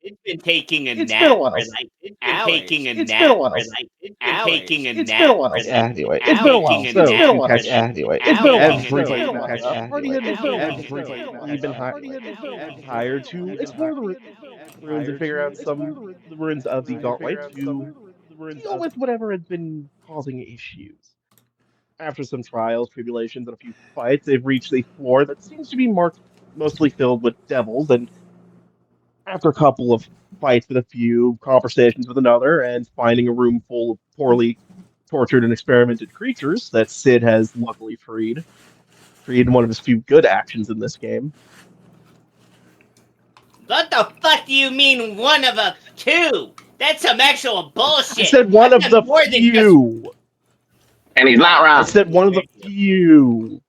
It's been taking a It's nap been a while. for like It's taking a been nap a while. for like it's been taking a It's nap been a while. for Yeah, like anyway, it's been a while. taking a So nap to for catch like anyway, everybody to catch anyway. Everybody's been hired to explore the ruins and figure out the ruins of the Gauntlight to deal with whatever has been causing issues. After some trials, tribulations, and a few fights, they've reached a floor that seems to be marked mostly filled with devils, and after a couple of fights with a few, conversations with another, and finding a room full of poorly tortured and experimented creatures that Sid has luckily freed in one of his few good actions in this game. What the fuck do you mean one of a two? That's some actual bullshit. I said one of the few. And he's not wrong. I said one of the few.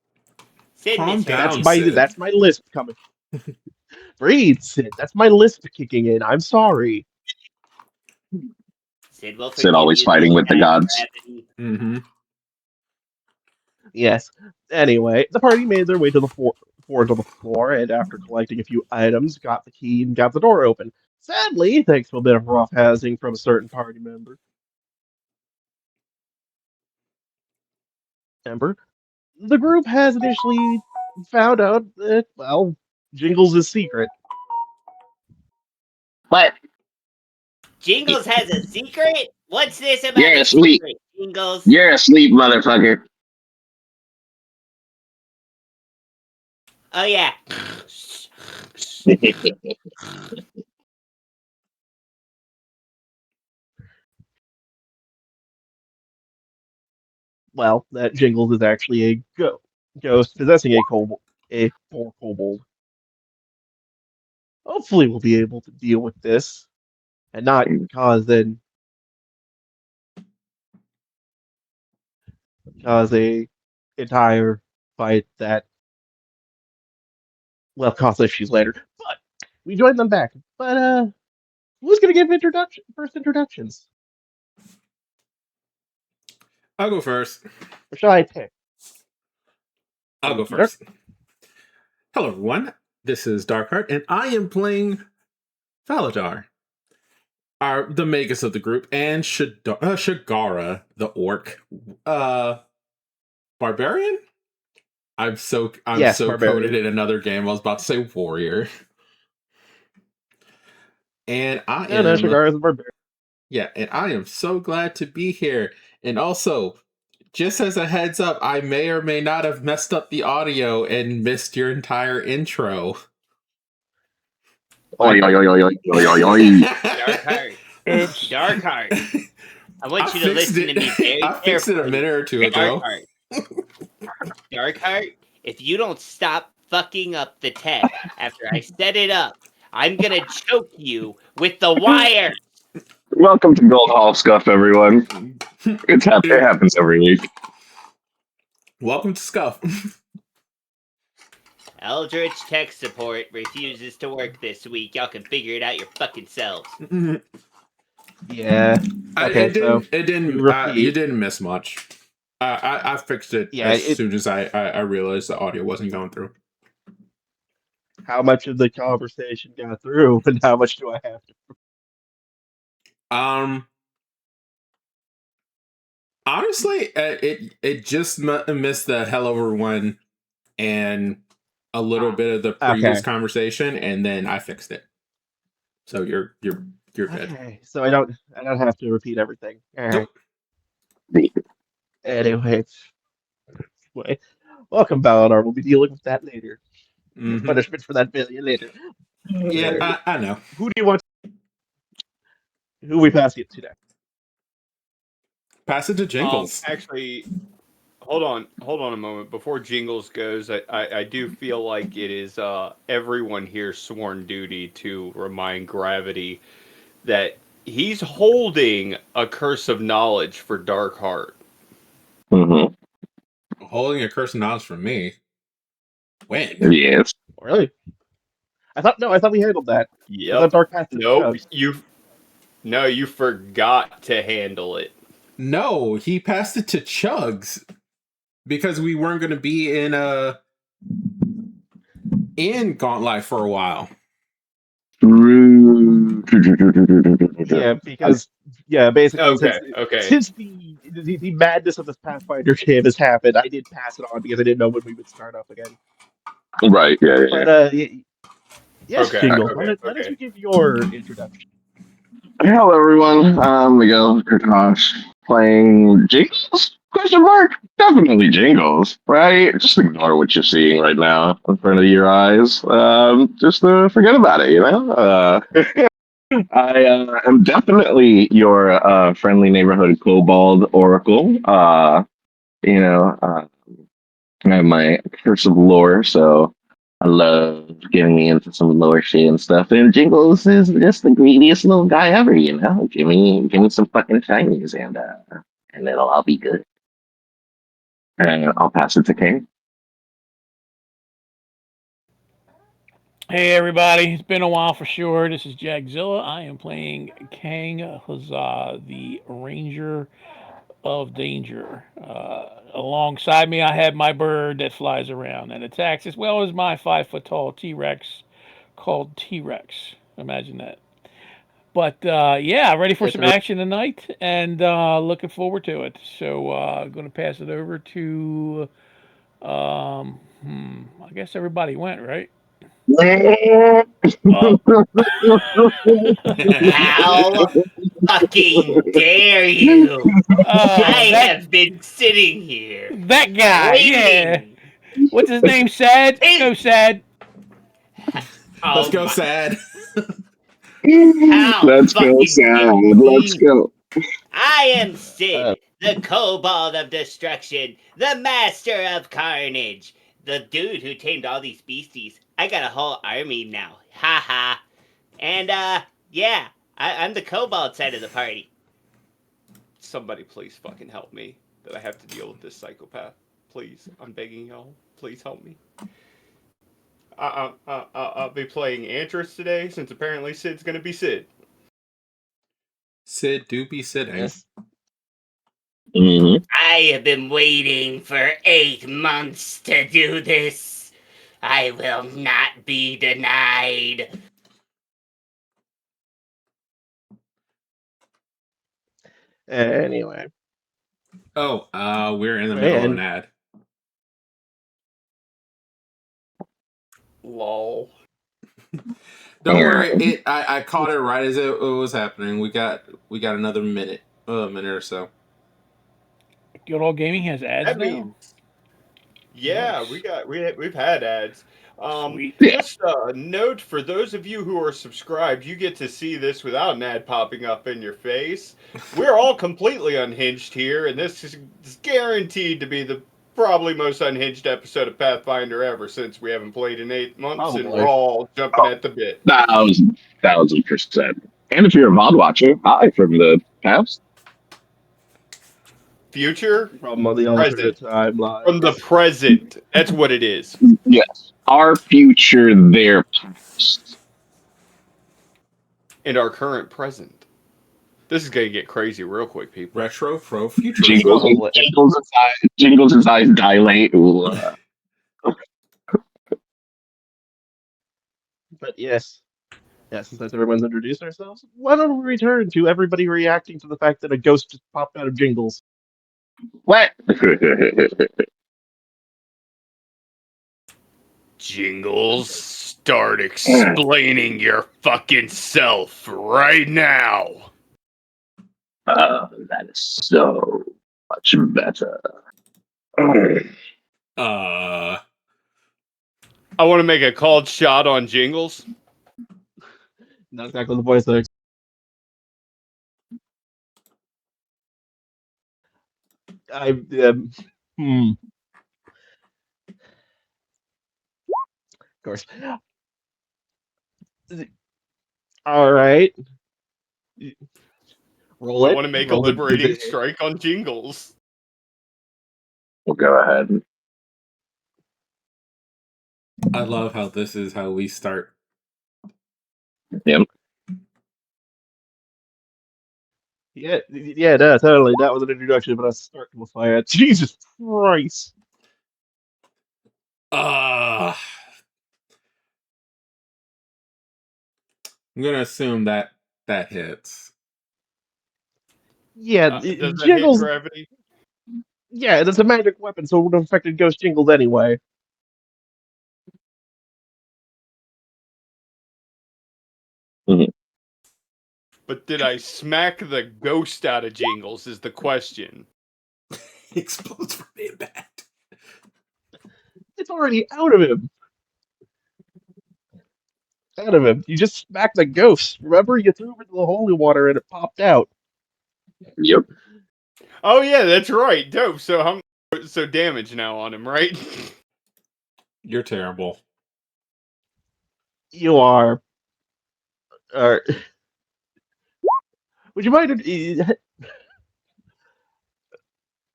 Sid Calm down, That's my list coming. Breathe, Sid. That's my list kicking in. I'm sorry. Sid always fighting with the gods. Mm-hmm. Yes. Anyway, the party made their way to the forge on the floor, and after collecting a few items, got the key and got the door open. Sadly, thanks to a bit of rough housing from a certain party member, the group has initially found out that, well, Jingles' secret. What? Jingles has a secret? What's this about You're asleep. secret, Jingles? You're asleep, motherfucker. Oh, yeah. Well, that Jingles is actually a ghost possessing a poor kobold. Hopefully, we'll be able to deal with this and not cause a entire fight that, well, cause issues later. But we joined them back. But who's gonna give first introductions? I'll go first. Or shall I pick? I'll go first. Hello, everyone. This is Darkheart, and I am playing Faladar, the magus of the group, and Shagara, the orc. Barbarian? I'm so Barbarian. coded in another game. I was about to say warrior. And Shagara is a barbarian. Yeah, and I am so glad to be here. And also, just as a heads up, I may or may not have messed up the audio and missed your entire intro. Oi, oi, oi, oi, oi, oi, oi. Darkheart. Oops. Darkheart. I want you to listen to me very I fixed it a minute or two ago. Darkheart, if you don't stop fucking up the tech after I set it up, I'm gonna choke you with the wire. Welcome to Gold Hall Scuff, everyone. It happens every week. Welcome to Scuff. Eldritch tech support refuses to work this week. Y'all can figure it out your fucking selves. Yeah. Okay, you didn't miss much. I fixed it soon as I realized the audio wasn't going through. How much of the conversation got through, and how much do I have to? Honestly, it just missed the hello one and a little bit of the previous conversation, and then I fixed it. So you're good. Okay, so I don't have to repeat everything. All right. Nope. Anyway, welcome, Baladar. We'll be dealing with that later. Mm-hmm. Punishment for that failure later. Yeah, I know. Who do you want? Who we pass it to next? Pass it to Jingles. Actually, hold on a moment. Before Jingles goes, I do feel like it is everyone here's sworn duty to remind Gravity that he's holding a curse of knowledge for Darkheart. Mm-hmm. Holding a curse of knowledge from me. When? Yes. Really? I thought we handled that. Yep. Dark Path nope. You forgot to handle it. No, he passed it to Chugs because we weren't going to be in Gauntlight for a while. True. Yeah, because basically Okay. since the madness of this Pathfinder game has happened, I did pass it on because I didn't know when we would start up again. Right. Yeah. But yes, Okay. Jingles, why don't you give your introduction? Hello, everyone. Miguel Kurtosh playing Jingles? Question mark? Definitely Jingles, right? Just ignore what you're seeing right now in front of your eyes. Just forget about it, you know? I am definitely your friendly neighborhood kobold oracle. You know, I have my curse of lore, so I love getting me into some lore shit and stuff. And Jingles is just the greediest little guy ever, you know. Give me some fucking shinies, and it'll all be good. And I'll pass it to King. Hey everybody, it's been a while for sure. This is Jagzilla. I am playing Kang Huzzah, the Ranger of Danger. Alongside me, I have my bird that flies around and attacks, as well as my 5 foot tall T Rex called T Rex. Imagine that. But yeah, ready for some action tonight and looking forward to it. So I'm going to pass it over to, I guess everybody went, right? Oh. How fucking dare you? I That have been sitting here that guy, yeah. waiting. What's his name? Sad? Hey, Go Sad. Let's oh go, my! sad. How Let's go, fucking Sam. dare Let's you? go. I am Uh, Sid, the Kobold of Destruction, the Master of Carnage, the dude who tamed all these beasties. I got a whole army now. Ha ha. And yeah, I'm the Kobold side of the party. Somebody please fucking help me. That I have to deal with this psychopath. Please, I'm begging y'all. Please help me. I'll be playing Antris today, since apparently Sid's gonna be Sid. Sid do be sitting. yes. Mm-hmm. I have been waiting for 8 months to do this. I will not be denied. Anyway, Oh, we're in the middle of an and ad. Lol. Don't worry, I caught it right as it was happening. We got another minute, a minute or so. Good Old Gaming has ads That now. means yeah, Nice. we've had ads. Sweet. Just a note for those of you who are subscribed, you get to see this without an ad popping up in your face. We're all completely unhinged here, and this is guaranteed to be the probably most unhinged episode of Pathfinder ever, since we haven't played in 8 months and probably we're all jumping at the bit. 1,000%. And if you're a VOD watcher, hi from the past. Future, from the alternate present. From the timelines. present. That's what it is. Yes. Our future, their past. And our current present. This is gonna get crazy real quick, people. Retro pro futurism. Probably. Jingles' eyes dilate. Ooh, But yes, since everyone's introduced ourselves, why don't we return to everybody reacting to the fact that a ghost just popped out of Jingles? what? Jingles, start explaining your fucking self right now. That is so much better. Uh, I want to make a called shot on Jingles. Not exactly the voice that I of course. All right. Roll I it. want to make a Roll the liberating strike on Jingles. We'll go ahead. I love how this is how we start. Yep. Yeah, no, totally. That was an introduction, but I start with fire. Jesus Christ. Uh I'm gonna assume that hits. Yeah, Does that hit Jingles. gravity? Yeah, it's a magic weapon, so it would have affected Ghost Jingles anyway. But did I smack the ghost out of Jingles? Is the question. He explodes from the impact. It's already out of him. Out of him. You just smacked the ghost. Remember, you threw him into the holy water and it popped out. Yep. Oh yeah, that's right. Dope. So damage now on him, right? You're terrible. You are. Would you mind?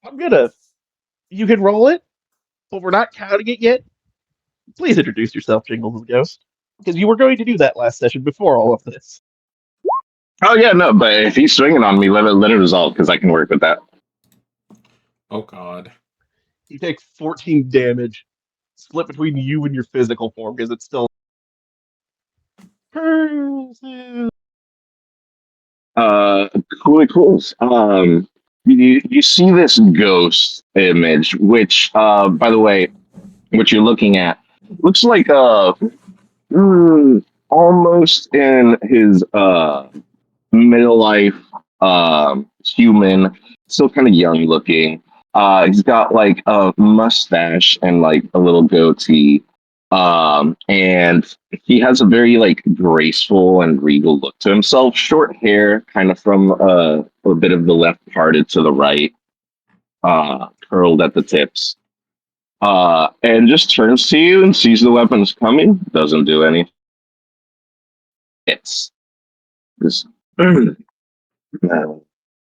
I'm gonna. You can roll it, but we're not counting it yet. Please introduce yourself, Jingles Ghost, because you were going to do that last session before all of this. Oh yeah, no, but if he's swinging on me, let it resolve because I can work with that. Oh God. You take 14 damage, split between you and your physical form because it's still. Cool. You see this ghost image, which, by the way, what you're looking at looks like almost in his middle life human, still kind of young looking. He's got like a mustache and like a little goatee. And he has a very like graceful and regal look to himself. Short hair, kind of from a bit of the left parted to the right, curled at the tips. And just turns to you and sees the weapons coming. Doesn't do anything. It's just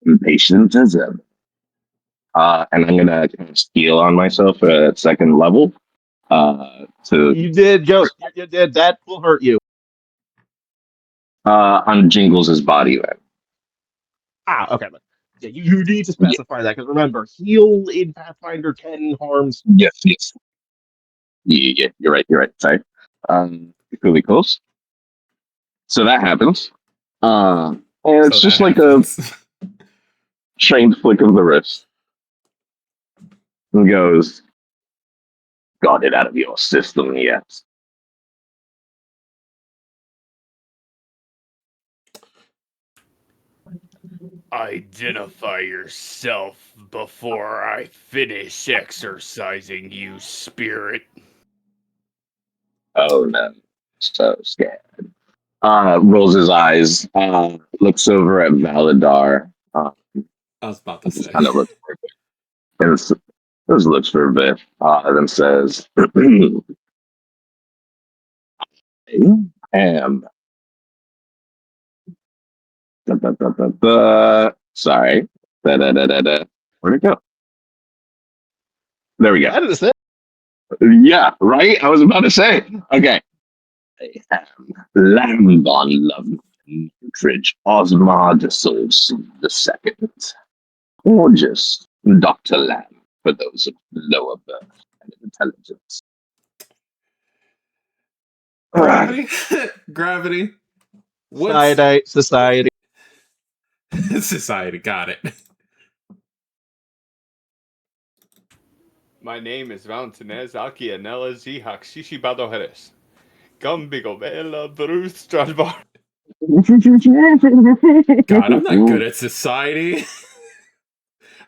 impatient as ever. And I'm gonna kind of steal on myself at second level. To You did, Ghost. You did. That will hurt you. on Jingles' body then. Okay. Yeah, you need to specify that because remember, heal in Pathfinder 10 harms. Yes. Yeah, you're right. Sorry. Really close. So that happens. And it's So just that like happens. a trained flick of the wrist. And goes, got it out of your system yet. Identify yourself before I finish exercising you, spirit. Oh no. So scared. Rolls his eyes, looks over at Valadar. I was about to Just say. kind of looks for a bit. And just looks for a bit. Then says, I am. Sorry. Where'd it go? There we go. That is it. Yeah, right? I was about to say. Okay. I am Lambon Love Nutridge Osmar de Souls II. Or just Dr. Lamb for those of lower birth and intelligence. Gravity. Gravity. What's Society. society? Got it. My name is Valentinez Akianella Zihak Shishi Badoheres. Gumbigo Bella Bruce Strasbar. God, I'm not good at society.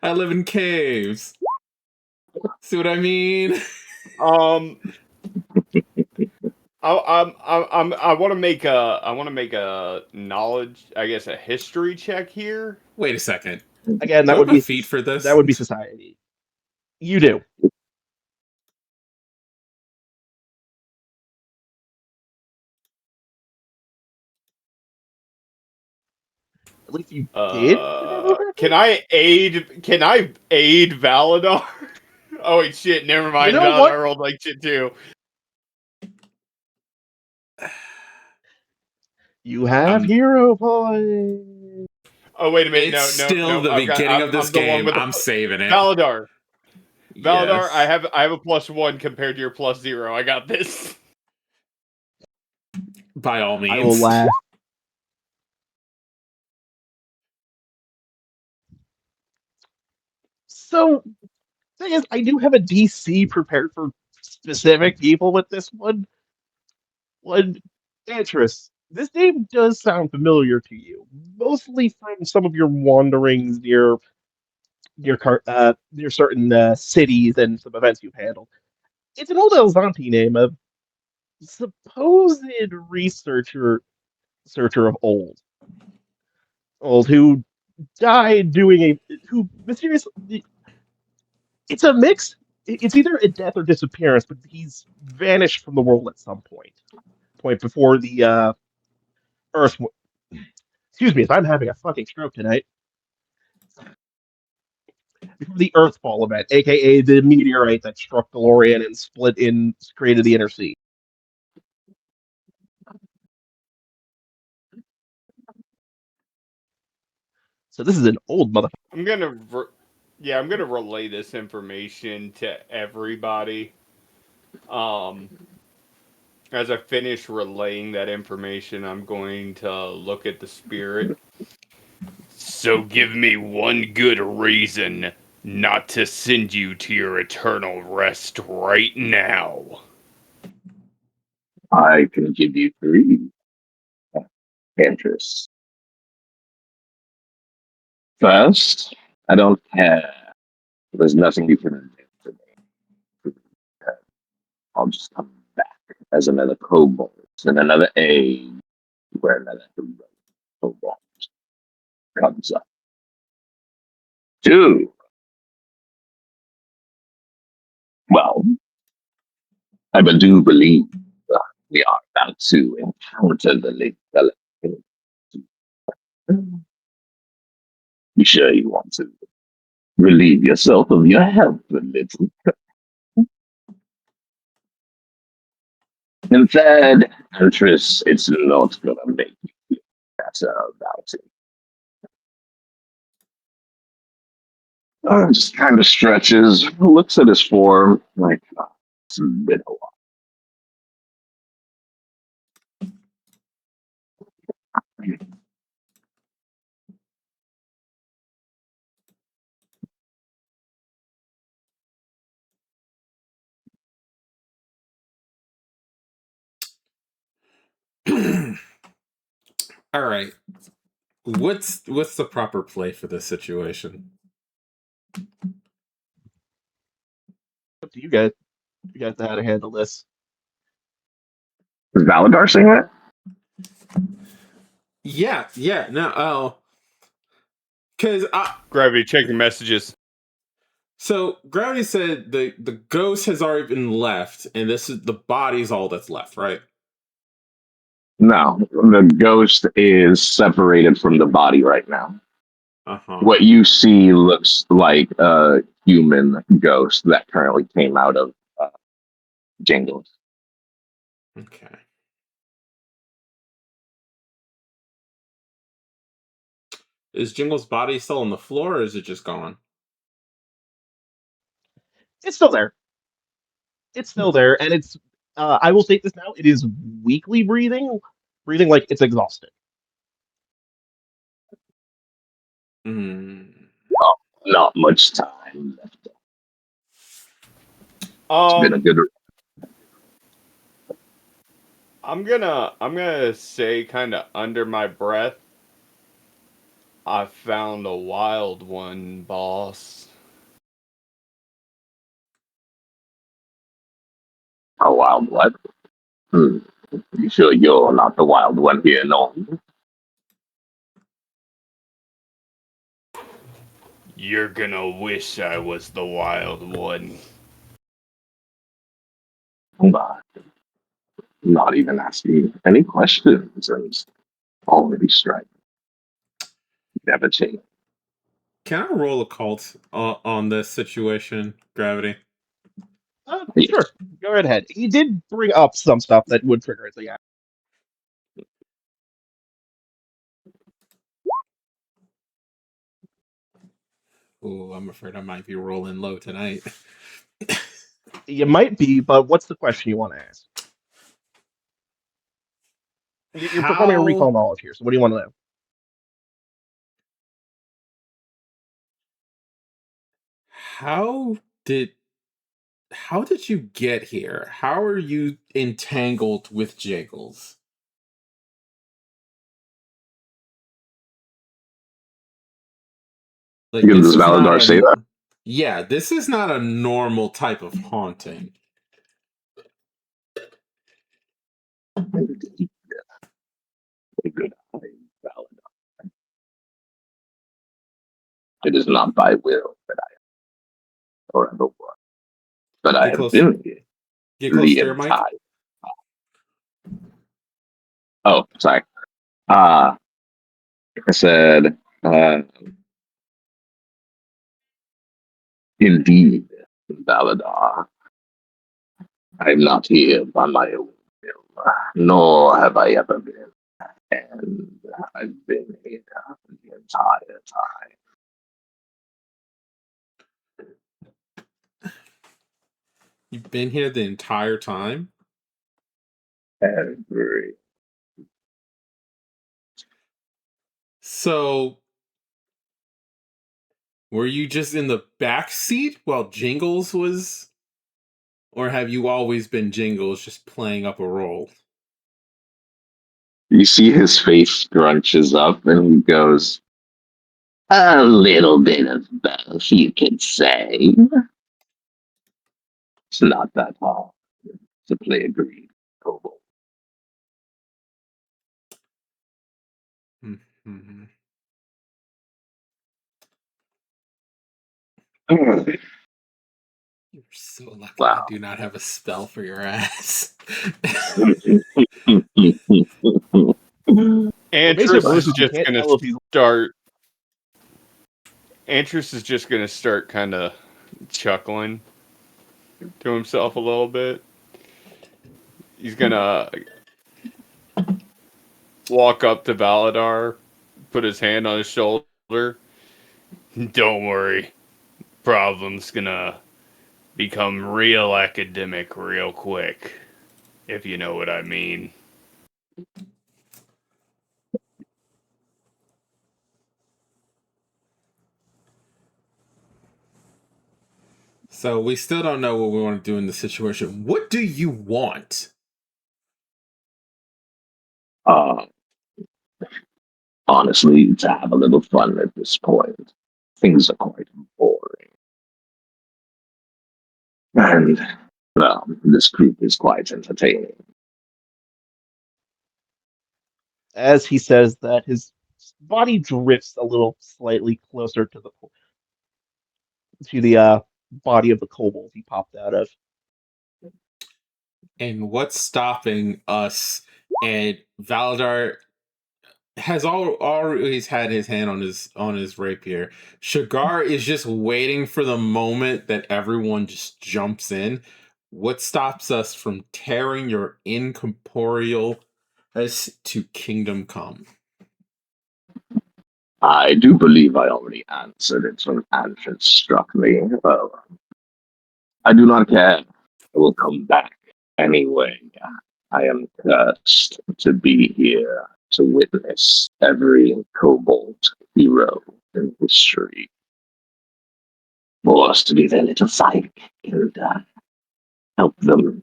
I live in caves. See what I mean? I want to make a knowledge, I guess, a history check here. Wait a second. Again, Do that I would have be a feat for this? That would be society. You do. At least you did. Can I aid? Can I aid Valadar? Oh wait, shit. Never mind. You know Valadar what? rolled like shit too. You have hero points. Oh wait a minute. It's No. still the beginning of this I'm the one game. with I'm saving it. Valadar. Valadar, Yes. I have a +1 compared to your +0. I got this. By all means. I will laugh. So, thing is, I do have a DC prepared for specific people with this one. One interest. This name does sound familiar to you, mostly from some of your wanderings near certain cities and some events you've handled. It's an old Elzanti name, a supposed researcher of old who died doing who mysteriously. It's a mix. It's either a death or disappearance, but he's vanished from the world at some point before the Earth. Excuse me if I'm having a fucking stroke tonight. Before the Earthfall event, aka the meteorite that struck DeLorean and created the inner sea. So this is an old motherfucker. I'm gonna relay this information to everybody. As I finish relaying that information, I'm going to look at the spirit. So give me one good reason not to send you to your eternal rest right now. I can give you 3 interests. First, I don't care. There's nothing you can do for me. I'll just come back as another kobold in another age where another kobold comes up. 2, well, I do believe we are about to encounter the late development. You sure you want to relieve yourself of your health a little? And third, interest, it's not gonna make you feel better about it. Just kind of stretches, looks at his form, like, it's been a while. All right. What's the proper play for this situation? Up to you guys. You guys know how to handle this. Is Valadar saying that? Yeah, no, because Gravity checking messages. So Gravity said the ghost has already been left, and this is the body's all that's left, right? No, the ghost is separated from the body right now. Uh-huh. What you see looks like a human ghost that currently came out of Jingles. Okay. Is Jingle's body still on the floor, or is it just gone? It's still there. It's still there, and it's. I will state this now. It is weakly breathing like it's exhausted. Oh, not much time left. It's been a good. I'm gonna say kind of under my breath. I found a wild one, boss. A wild what? You sure you're not the wild one here, no? You're gonna wish I was the wild one. Not even asking any questions and already striking. Never change. Can I roll a cult on this situation, Gravity? Sure, go right ahead. He did bring up some stuff that would trigger it, so yeah. Oh, I'm afraid I might be rolling low tonight. You might be, but what's the question you want to ask? You're performing a recall knowledge here, so what do you want to know? how did you get here? How are you entangled with Jiggles? Like, Does this is not Valadar say that? Yeah, this is not a normal type of haunting. Good eye, Valadar. It is not by will that I or ever was, but I Get have close. been here Get close the to your mic. entire. Oh, sorry. I said, indeed, Valadar. I'm not here by my own will, nor have I ever been. And I've been here the entire time. You've been here the entire time? Every. So, were you just in the back seat while Jingles was... Or have you always been Jingles, just playing up a role? You see his face scrunches up and he goes, a little bit of both, you could say. It's not that hard to play a greed kobold. Mm-hmm. You're so lucky I Wow. do not have a spell for your ass. Basically, Antris bonus is is you just can't gonna tell if he's start. Antris is just gonna start kind of chuckling to himself a little bit. He's gonna walk up to Valadar, put his hand on his shoulder. Don't worry, problem's gonna become real academic real quick, if you know what I mean. So we still don't know what we want to do in the situation. What do you want? uh, honestly, to have a little fun at this point. Things are quite boring. And, well, this group is quite entertaining. as he says that, his body drifts a little slightly closer to the body of the kobold he popped out of. And what's stopping us? And Valadar has always had his hand on his rapier. Shagar is just waiting for the moment that everyone just jumps in. What stops us from tearing your incorporeal as to kingdom come? I do believe I already answered it when Anshin struck me. I do not care. I will come back anyway. I am cursed to be here to witness every kobold hero in history. For us to be their little sidekick and help them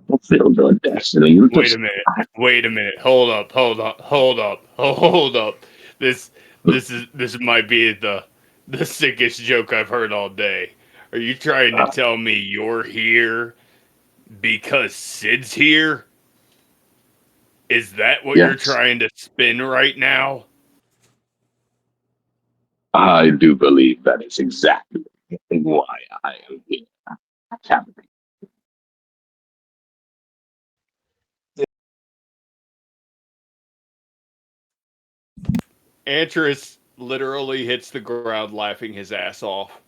fulfill their destiny. Wait a minute. Hold up. This might be the sickest joke I've heard all day. Are you trying to tell me you're here because Sid's here? Is that what you're Yes, trying to spin right now? I do believe that is exactly why I am here. Captain. Antris literally hits the ground laughing his ass off.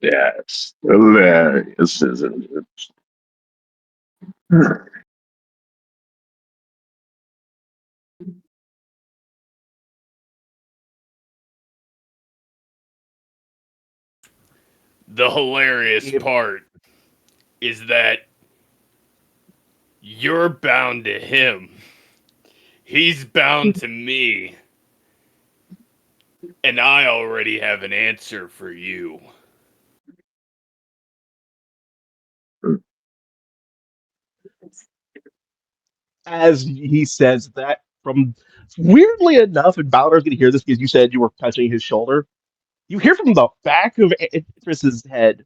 Yes, hilarious, isn't it? The hilarious Yep. part is that you're bound to him. He's bound to me. And I already have an answer for you. As he says that, from weirdly enough, and Balor's going to hear this because you said you were touching his shoulder. You hear from the back of Idris's head.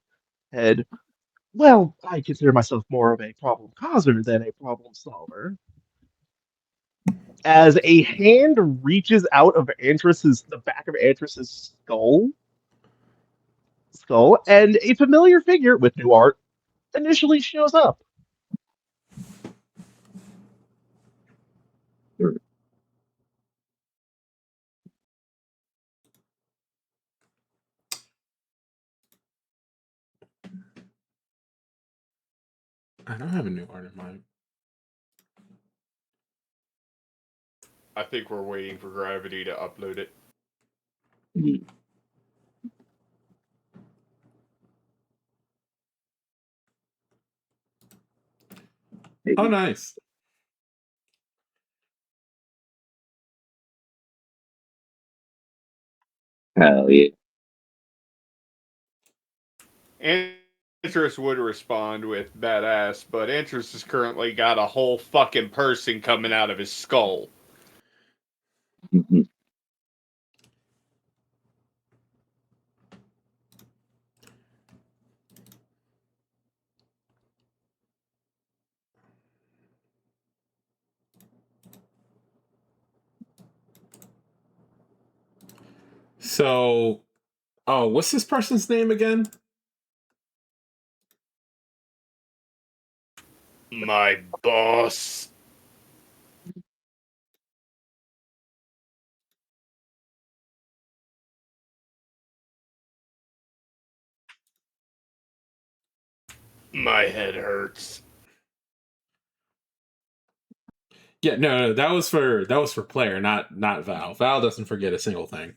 Well, I consider myself more of a problem causer than a problem solver. As a hand reaches out of the back of Antris's skull, and a familiar figure with new art initially shows up. I don't have a new art in mind. I think we're waiting for Gravity to upload it. Oh, nice. Hell yeah. Interest would respond with badass, but Interest has currently got a whole fucking person coming out of his skull. So, what's this person's name again? My boss. My head hurts. Yeah, no, that was for player, not Val. Val doesn't forget a single thing.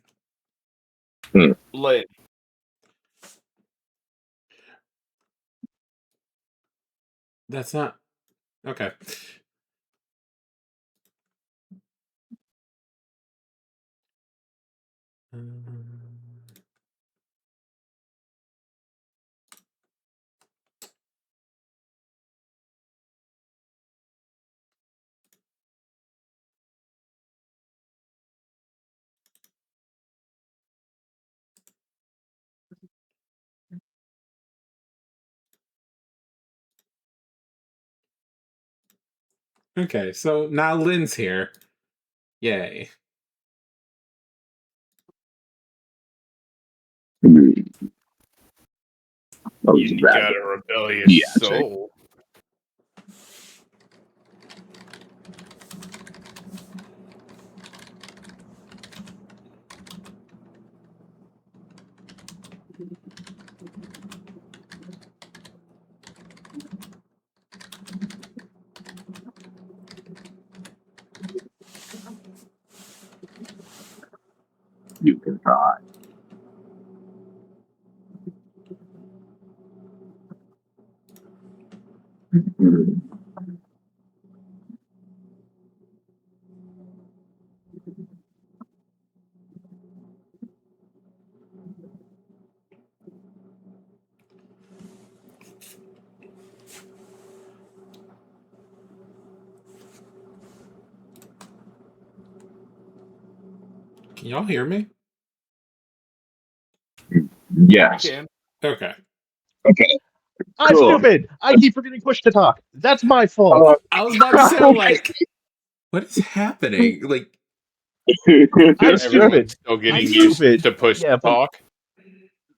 Lit. That's not okay. Okay, so now Lynn's here. Yay. You got a rebellious soul. You can try. Can y'all hear me? Yes. You can. Okay. Okay. I'm Cool. stupid. I keep forgetting push to talk. That's my fault. I was about to say, I'm like, what is happening? Like, I'm Everyone's stupid. still I'm getting used stupid. to push Yeah, but talk.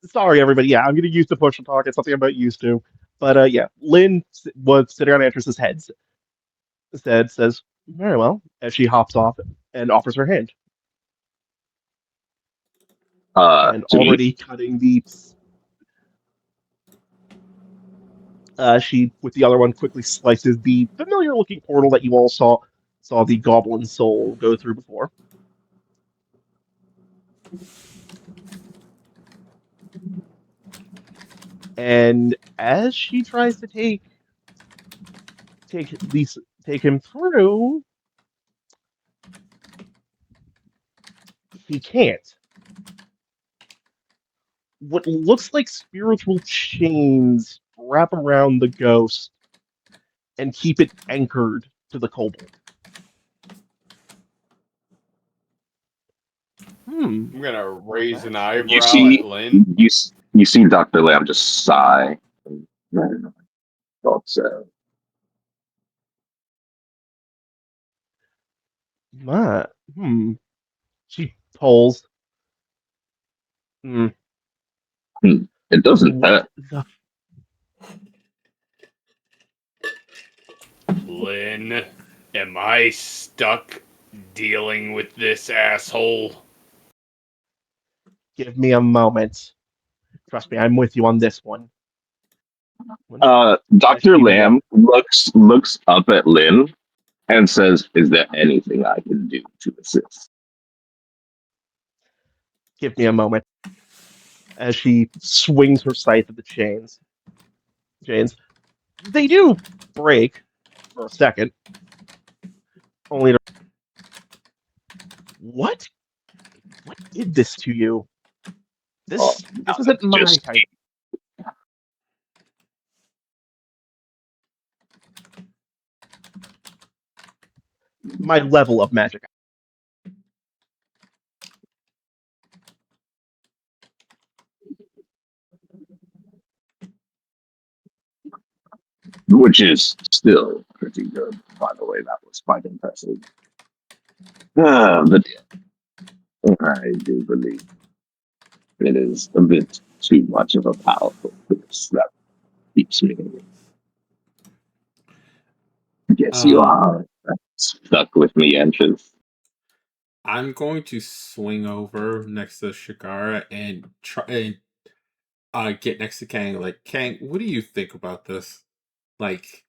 sorry, everybody. Yeah, I'm getting used to push to talk. It's something I'm not used to. But yeah, Lynn was sitting on Antris's head. Says, very well, as she hops off and offers her hand. And To me. already cutting the. She, with the other one, quickly slices the familiar-looking portal that you all saw the goblin soul go through before. And as she tries to take him through, he can't. what looks like spiritual chains wrap around the ghost and keep it anchored to the kobold. I'm gonna raise an You eyebrow see, at Lynn. you see Dr. Lamb just sigh. Thought so. My, She pulls. It doesn't What hurt. the? Lynn, am I stuck dealing with this asshole? Give me a moment. Trust me, I'm with you on this one. As Dr. she Lamb looks up at Lynn and says, "Is there anything I can do to assist?" Give me a moment. As she swings her scythe at the chains. They do break for a second. Only to. What? What did this to you? Oh, This isn't my just type. My level of magic. which is still pretty good, by the way. That was quite impressive. But I do believe it is a bit too much of a powerful force that keeps me. Yes, you are stuck with me, Entrance. I'm going to swing over next to Shigara and try and get next to Kang. Like, Kang, what do you think about this? Like,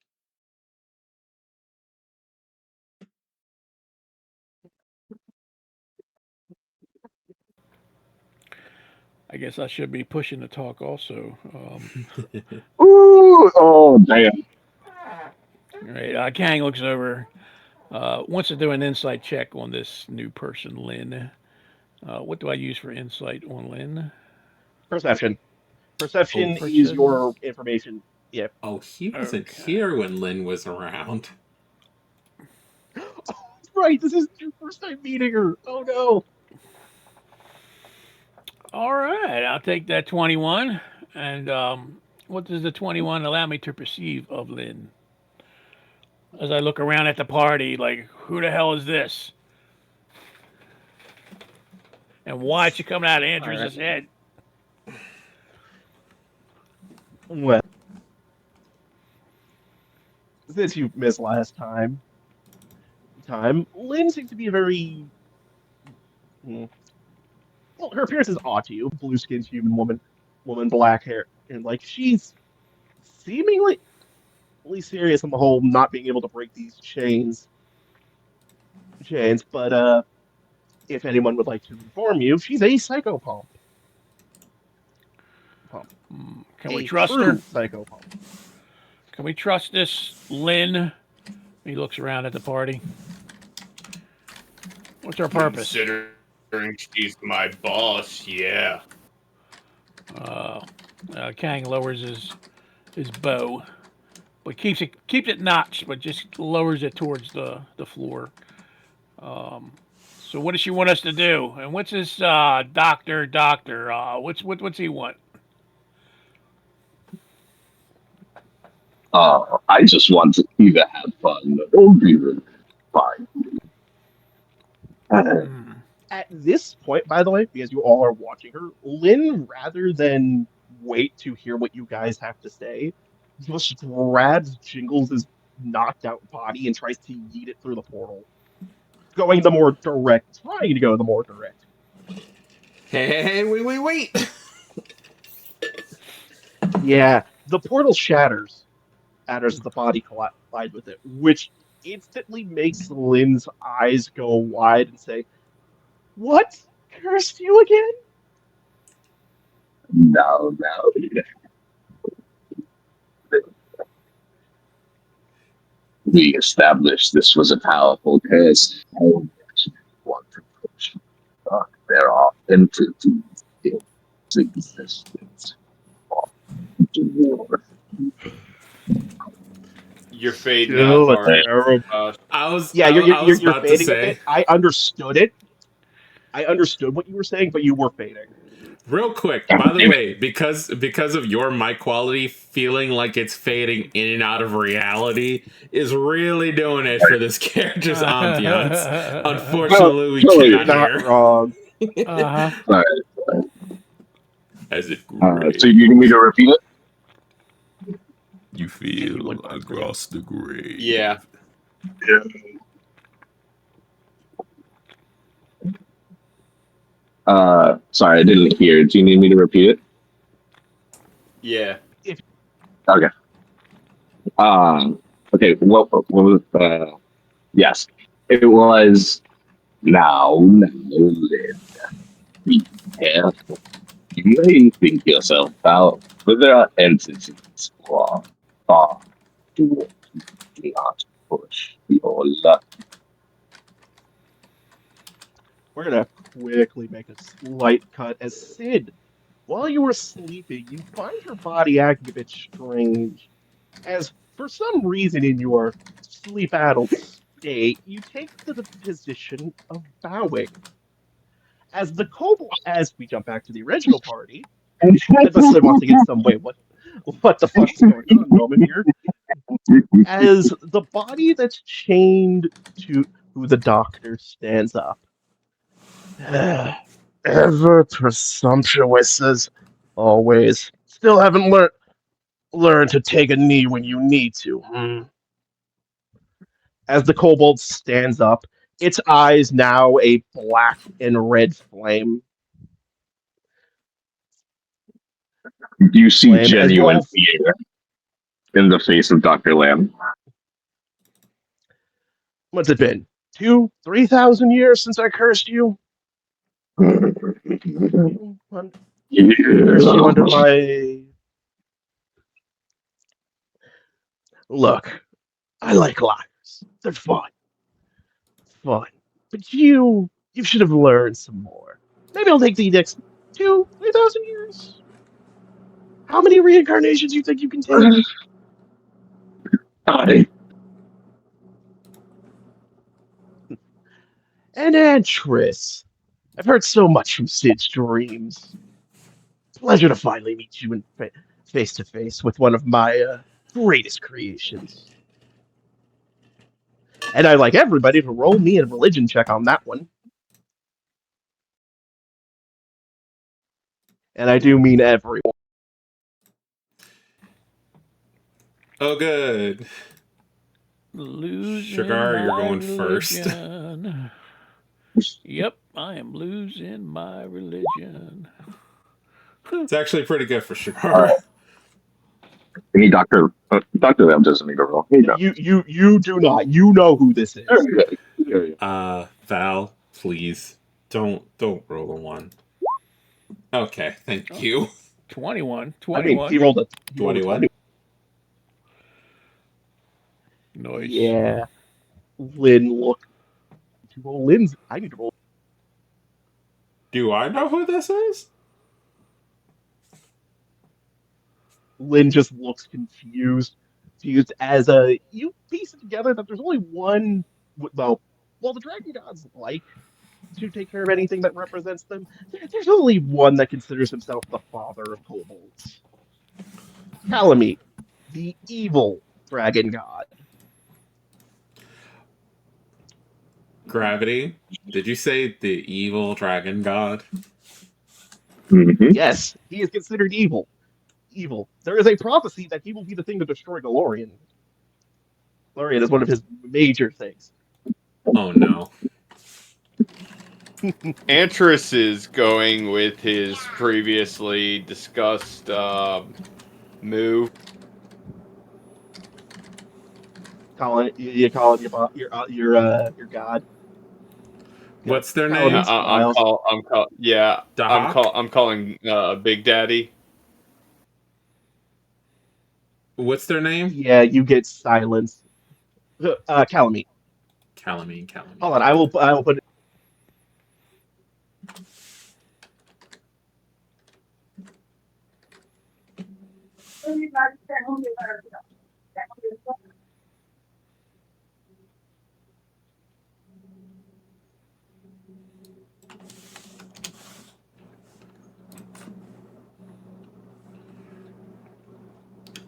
I guess I should be pushing the talk also. Ooh, oh damn! All right, Kang looks over, wants to do an insight check on this new person, Lynn. What do I use for insight on Lynn? Perception. oh, Perception is Perception. your information. Yeah. oh, he wasn't Okay. here when Lynn was around. Oh, right. This is your first time meeting her. Oh no. All right, I'll take that 21. And what does the 21 allow me to perceive of Lynn? As I look around at the party, like, who the hell is this? And why is she coming out of All right. Andrew's head? Well, since you missed last Lynn seems to be a very hmm, well. Her appearance is odd to you. Blue-skinned human woman, black hair, and like she's seemingly serious on the whole, not being able to break these chains. But if anyone would like to inform you, she's a pump, Can we a trust her? true psycho pump. Can we trust this Lynn? He looks around at the party. What's her purpose? Considering she's my boss, yeah. Kang lowers his bow, but keeps it notched, but just lowers it towards the floor. So what does she want us to do? And what's this doctor? What's he want? I just want to either have fun or be really fine. At this point, by the way, because you all are watching her, Lynn, rather than wait to hear what you guys have to say, just grabs Jingles' knocked out body and tries to yeet it through the portal. Trying to go the more direct. Hey, wait. Yeah, the portal shatters as the body collide with it, which instantly makes Lynn's eyes go wide and say, "What? Cursed you again?" No. We established this was a powerful curse. I don't actually want to push. There are entities here. existence. Dwarf. You're fading out, Still a Dark. terrible. Yeah, I was You're about to fading a say. bit. I understood it. I understood what you were saying, but you were fading. Real quick, by the way, because of your mic quality feeling like it's fading in and out of reality is really doing it for this character's ambiance. Unfortunately, we No, You're cannot not hear. wrong. Uh-huh. As it So you need me to repeat it? you If you feel wouldn't mind, across the grave. Yeah. Sorry, I didn't hear. Do you need me to repeat it? Yeah. Okay. Okay. What was? Yes, it was. Now, Lynn, be careful. You may think yourself out, but there are entities far too not push your luck. We're gonna quickly make a slight cut as Sid. While you were sleeping, you find your body acting a bit strange, as for some reason in your sleep-addled state, you take the position of bowing. As we jump back to the original party, but Sid wants to get some way. What the fuck's going on? Moment here. As the body that's chained to the doctor stands up. Ever presumptuous as always. Still haven't learned to take a knee when you need to. As the kobold stands up, its eyes now a black and red flame. You see As you genuine all, fear in the face of Dr. Lamb. what's it been? 3,000 years since I cursed you? Cursed you under my. Look, I like liars. They're fun. Fun. But you should have learned some more. Maybe I'll take the next 3,000 years. How many reincarnations do you think you can take? I And Antris. I've heard so much from Sid's dreams. Pleasure to finally meet you in face to face with one of my greatest creations. And I'd like everybody to roll me a religion check on that one. And I do mean everyone. Oh, good. Losing Sugar, you're my going first. religion. Yep, I am losing my religion. It's actually pretty good for Sugar. any Dr. Dr. Lamb doesn't need a roll. He does. You do not. You know who this is. Val, please don't roll a 1. Okay, thank you. 21. I mean, he rolled a 21. Nice. Yeah. Lynn, look. To roll Lynn's. I need to roll. Do I know who this is? Lynn just looks confused. As you piece it together that there's only one. Well, the dragon gods like to take care of anything that represents them. There's only one that considers himself the father of kobolds. Calamite, the evil dragon god. Gravity. Did you say the evil dragon god? Mm-hmm. Yes, he is considered evil. Evil. There is a prophecy that he will be the thing to destroy Galorian. Galorian is one of his major things. Oh no. Antris is going with his previously discussed move. You call it your god. What's their Calling name? it Styles. I'm calling Big Daddy. What's their name? Yeah, you get silence. Calamite. Calamine. Hold on, I will put it.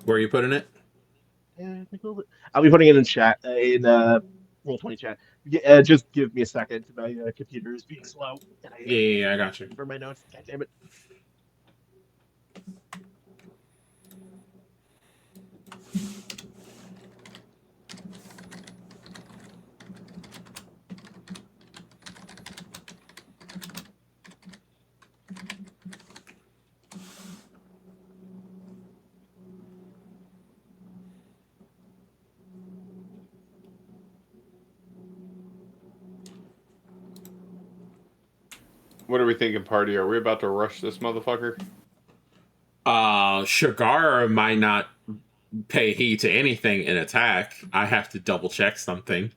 Where are you putting it? I'll be putting it in chat in Roll20 chat. Just give me a second. My computer is being slow, and Yeah, I got you. for my notes. God damn it. What are we thinking, party? Are we about to rush this motherfucker? Shagara might not pay heed to anything in attack. I have to double check something.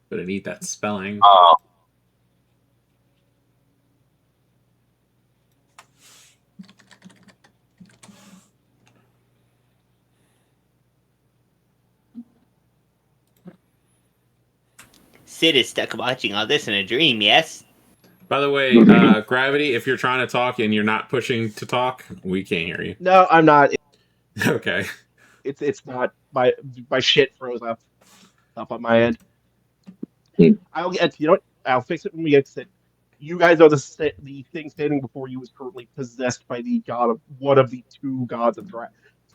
But I need that spelling. Sid is stuck watching all this in a dream, yes? By the way, Gravity, if you're trying to talk and you're not pushing to talk, we can't hear you. No, I'm not. Okay. It's not. My shit froze up on my end. I'll get. You know what? I'll fix it when we get to it. You guys know the thing standing before you is currently possessed by the god of one of the two gods of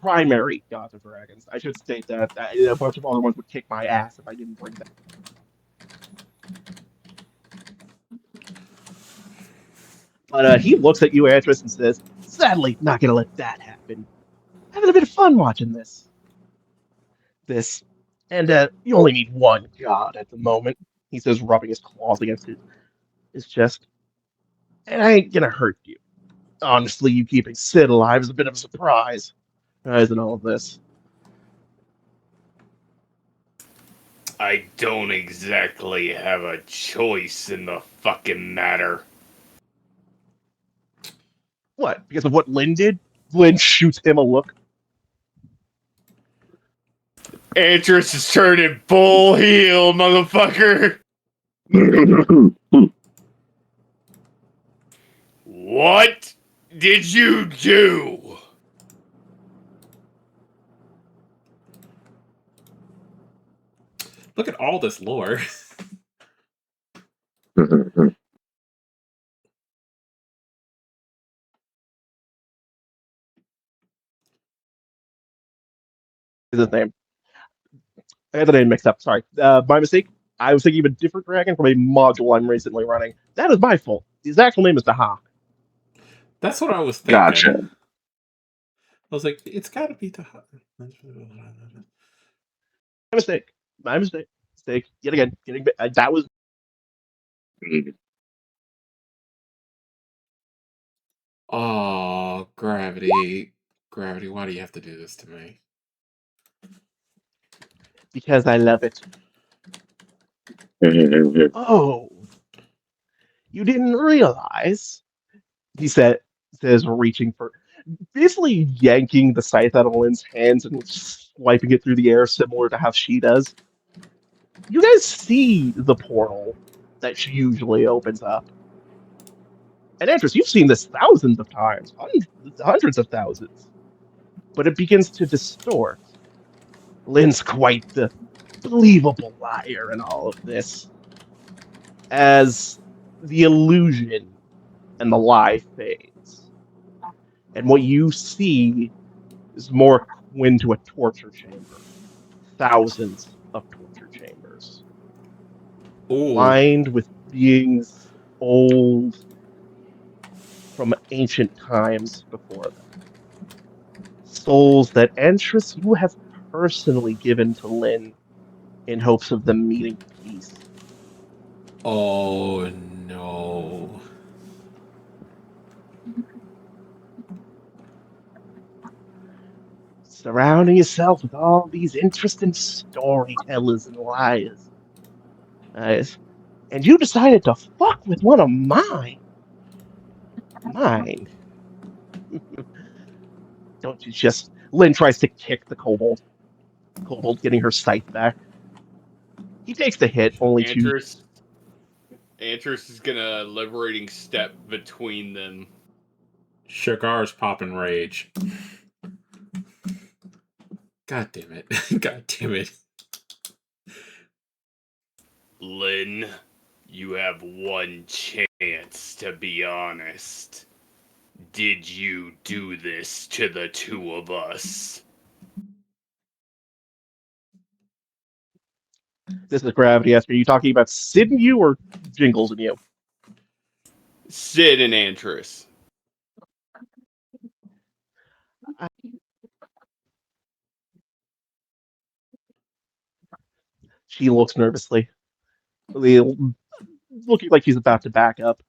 primary gods of dragons. I should state that a bunch of other ones would kick my ass if I didn't bring that. But he looks at you, Antris, and says, "Sadly, not gonna let that happen. Having a bit of fun watching this, and you only need one god at the moment." He says, rubbing his claws against his chest. "And I ain't gonna hurt you. Honestly, you keeping Sid alive is a bit of a surprise, isn't all of this?" I don't exactly have a choice in the fucking matter. What? Because of what Lynn did? Lynn shoots him a look. Antris is turning full heel, motherfucker. What did you do? Look at all this lore. Is his name? I got the name mixed up. Sorry. My mistake. I was thinking of a different dragon from a module I'm recently running. That is my fault. His actual name is Daha. That's what I was thinking. Gotcha. I was like, it's got to be the. My mistake. My mistake. Mistake. Yet again. That was. Oh, Gravity. Gravity, why do you have to do this to me? Because I love it. Oh, you didn't realize? He says, reaching for, basically yanking the scythe out of Lynn's hands and swiping it through the air, similar to how she does. You guys see the portal that she usually opens up. And Andres, you've seen this thousands of times, hundreds of thousands. But it begins to distort. Lynn's quite the believable liar in all of this. As the illusion and the lie fades. And what you see is more akin to a torture chamber. Thousands of torture chambers. Ooh. Lined with beings old from ancient times before them. Souls that Antris you have personally given to Lynn in hopes of them meeting peace. Oh, no. surrounding yourself with all these interesting storytellers and liars. And you decided to fuck with one of mine. Mine. Don't you just... Lynn tries to kick the kobold. Kobold getting her scythe back. He takes the hit, only to... Antris is gonna liberating step between them. Shagar's popping rage. God damn it. God damn it. Lynn, you have one chance to be honest. Did you do this to the two of us? This is Gravity asking, are you talking about Sid and you or Jingles and you? Sid and Antris. She looks nervously, looking like she's about to back up.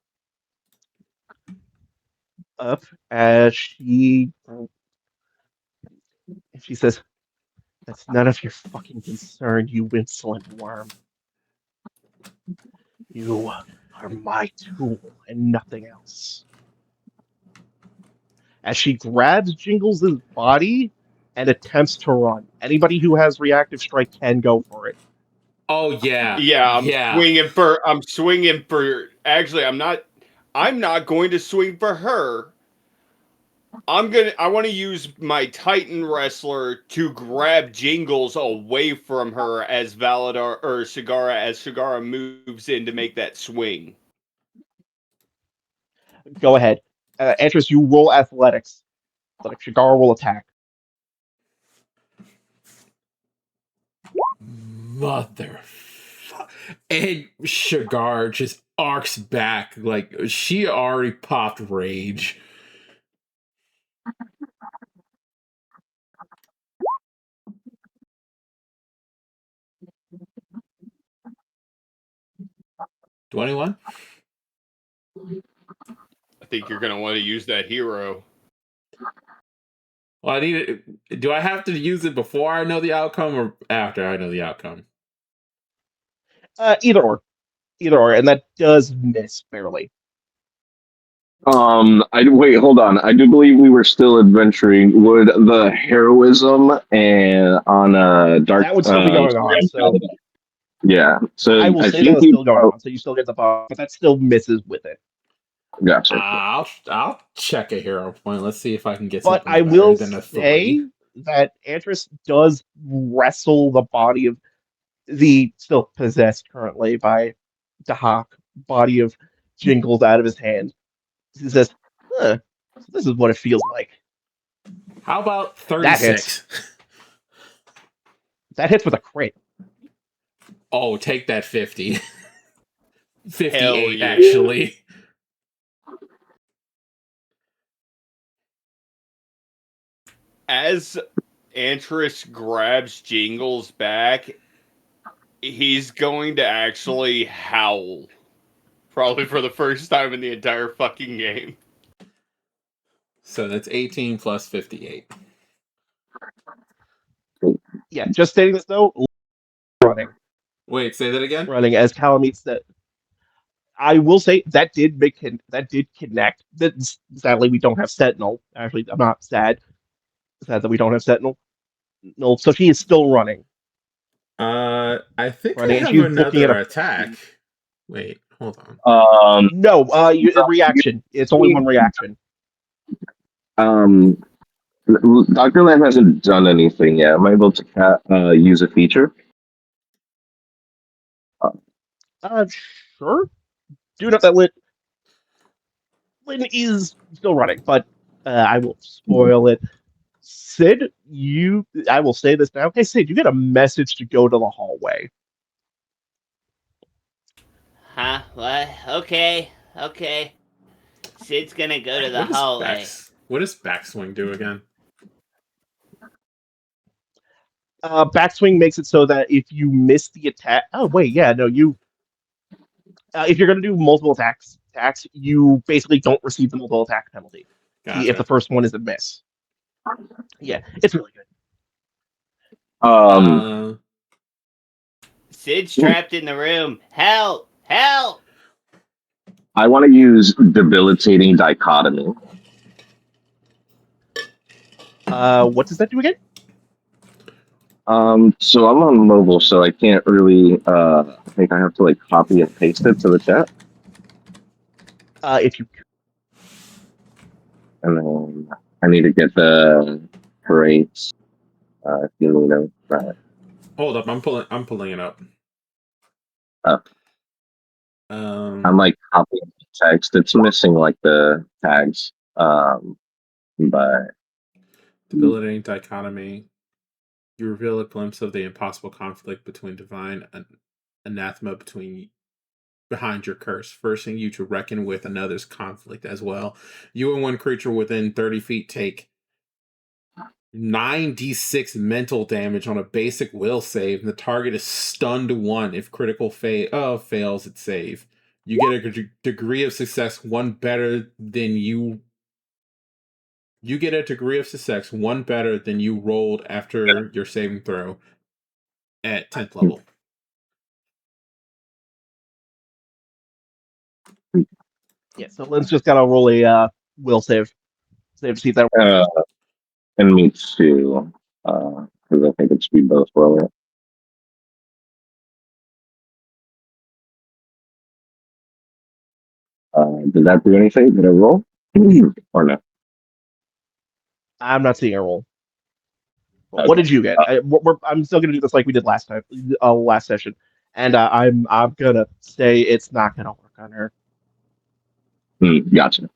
As she says, "That's none of your fucking concern, you insolent worm. You are my tool and nothing else." As she grabs Jingles' body and attempts to run. Anybody who has reactive strike can go for it. Oh yeah. Yeah, I'm swinging for actually I'm not going to swing for her. I want to use my Titan wrestler to grab Jingles away from her as Shigara moves in to make that swing. Go ahead. Antris, you roll athletics. Like Shigara will attack. Mother. And Shigar just arcs back like she already popped rage. $21? I think you're going to want to use that hero. Well, do I have to use it before I know the outcome or after I know the outcome? Either or, and that does miss barely. Wait, hold on. I do believe we were still adventuring. Would the heroism and on dark that would still be going on? So yeah, so I will say that's still going on. So you still get the buff, but that still misses with it. Gotcha. I'll check a hero point. Let's see if I can get. But something I better will than a say 3. that Antris does wrestle the body of the still possessed currently by Dahak body of Jingles out of his hand. He says, "Huh, so this is what it feels like." How about 36? That hits. That hits with a crit. Oh, take that 50. 58 yeah. actually. As Antris grabs Jingles back, he's going to actually howl. Probably for the first time in the entire fucking game. So that's 18 plus 58. Yeah, just stating this though, running. Wait, say that again? Running as Calamite said. I will say that did connect. Sadly, we don't have Sentinel. Actually, I'm not sad. Sad that we don't have Sentinel. No, so she is still running. I think Running, I have and she's looking at another a attack. Wait, hold on. No, a reaction. It's only one reaction. Dr. Lamb hasn't done anything yet. Am I able to use a feature? Sure. Do not that Lynn is still running, but I will spoil it. Sid, I will say this now. Hey, Sid, you get a message to go to the hallway. Huh? What? Okay. Sid's gonna go to the hallway. What does backswing do again? Backswing makes it so that if you miss the attack... Oh, wait, yeah, no, you... if you're going to do multiple attacks, you basically don't receive the multiple attack penalty. Gotcha. If the first one is a miss. Yeah, it's really good. Um, Sid's trapped in the room. Help! Help! I want to use debilitating dichotomy. What does that do again? So I'm on mobile, so I can't really. I think I have to like copy and paste it to the chat, If you and then I need to get the rates. If you need them, right? Hold up, I'm pulling it up. Up. Um, I'm like copying the text. It's missing like the tags. But debilitating dichotomy. You reveal a glimpse of the impossible conflict between divine and anathema behind your curse, forcing you to reckon with another's conflict as well. You and one creature within 30 feet take 9d6 mental damage on a basic will save, and the target is stunned 1 if critical fails its save. You get a degree of success 1 better than you. You get a degree of success 1 better than you rolled after your saving throw at 10th level. yeah, so Lynn's just gotta roll a will save to see if that. and me too. Because I think it should be both rolling. Did that do anything? Did I roll? Or no? I'm not seeing a roll. What did you get? I'm still gonna do this like we did last time, last session, and I'm gonna say it's not gonna work on her. Gotcha.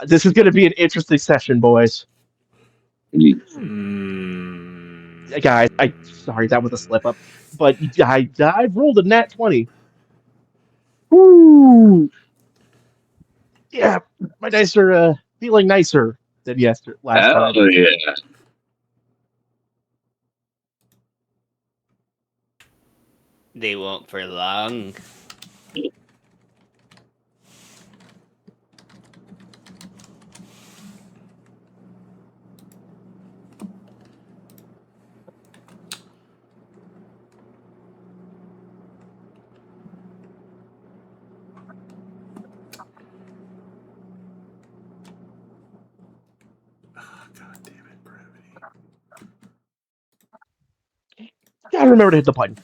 This is gonna be an interesting session, boys. Guys, sorry that was a slip up, but I rolled a nat 20. Woo! Yeah, my dice are feeling nicer than last time. Hell yeah. They won't for long. God damn it, gravity. Gotta remember to hit the button.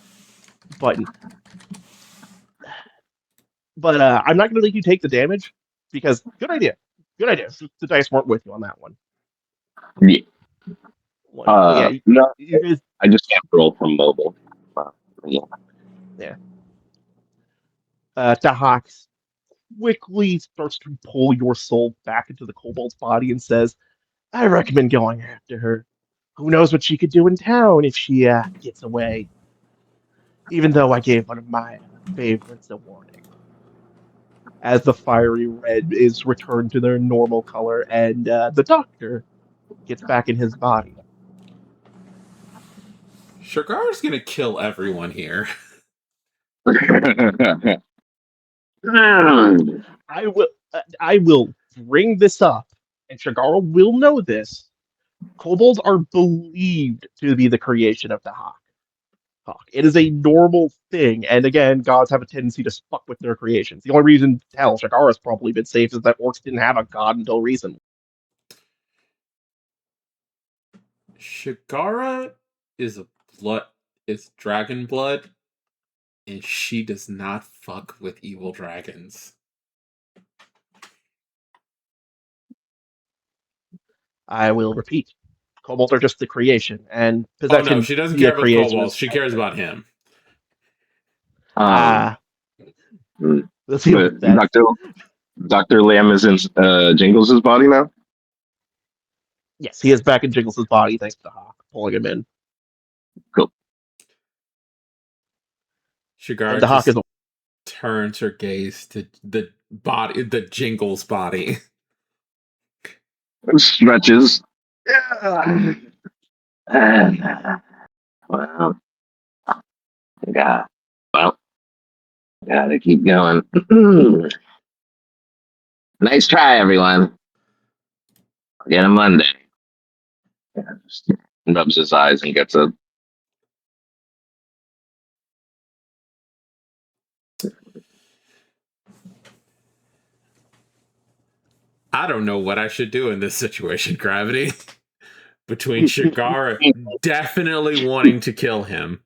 But I'm not gonna let you take the damage because good idea. The dice weren't with you on that one. Yeah. Yeah, no, you guys. I just can't roll from mobile. Yeah. Dahak quickly starts to pull your soul back into the kobold's body and says, I recommend going after her. Who knows what she could do in town if she gets away. Even though I gave one of my favorites a warning. As the fiery red is returned to their normal color and the doctor gets back in his body. Shagar's gonna kill everyone here. I will bring this up, and Shagara will know this. Kobolds are believed to be the creation of the Hawk. It is a normal thing, and again, gods have a tendency to fuck with their creations. The only reason hell Shagara's probably been safe is that orcs didn't have a god until recently. Shagara is dragon blood, and she does not fuck with evil dragons. I will repeat. Kobolds are just the creation, and possession. Oh no, she doesn't care about the kobolds. She cares about him. Let's see what that. Dr. Lamb is in Jingles' body now? Yes, he is back in Jingles' body thanks to Hawk pulling him in. Cool. Shagara the Hawk turns her gaze to the Jingles body. Stretches. Yeah. Well, gotta keep going. Nice try, everyone. Again on Monday. rubs his eyes and gets a. I don't know what I should do in this situation, Gravity. Between Shigara definitely wanting to kill him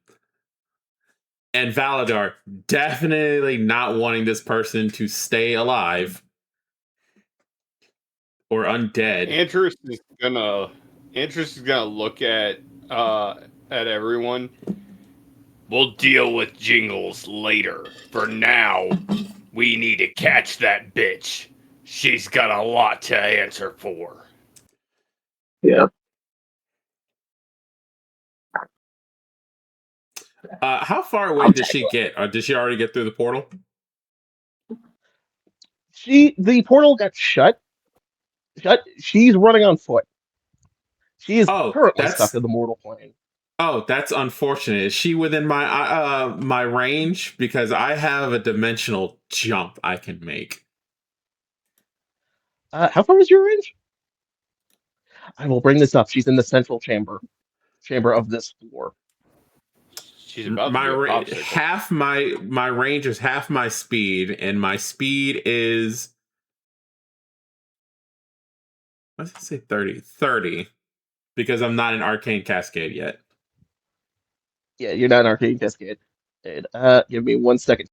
and Valadar definitely not wanting this person to stay alive or undead. Interest is gonna look at everyone. We'll deal with Jingles later. For now, we need to catch that bitch. She's got a lot to answer for. Yeah. How far away did she get? Or did she already get through the portal? The portal got shut. She's running on foot. She is currently stuck in the mortal plane. Oh, that's unfortunate. Is she within my range? Because I have a dimensional jump I can make. How far is your range? I will bring this up. She's in the central chamber of this floor. She's about to be a popsicle. Half my range is half my speed, and my speed is, let's say 30. 30. Because I'm not an arcane cascade yet. Yeah, you're not an arcane cascade. Give me 1 second.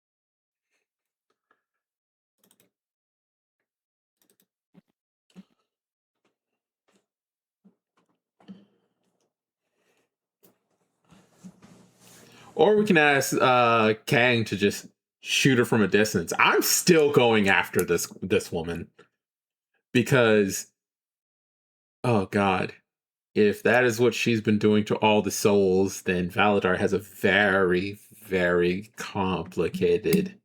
Or we can ask Kang to just shoot her from a distance. I'm still going after this woman. Because, oh god, if that is what she's been doing to all the souls, then Valadar has a very, very complicated.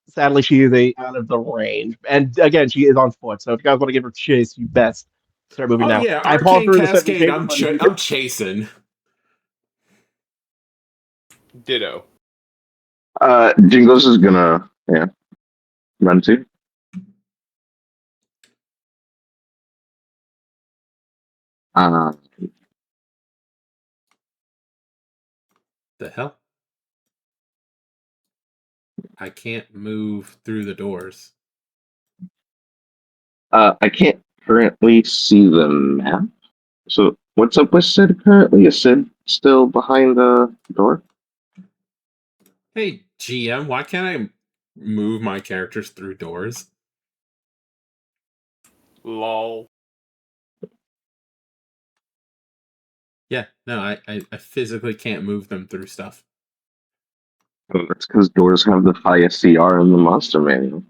Sadly, she is out of the range. And again, she is on foot. So if you guys want to give her chase, you best start moving now. Yeah, I paused Arcane her in the central Cascade, chamber. I'm chasing. Ditto. Jingles is gonna run too. The hell? I can't move through the doors. I can't currently see the map. So what's up with Sid currently? Is Sid still behind the door? Hey, GM, why can't I move my characters through doors? Lol. Yeah, no, I physically can't move them through stuff. Oh, that's because doors have the highest CR in the monster manual.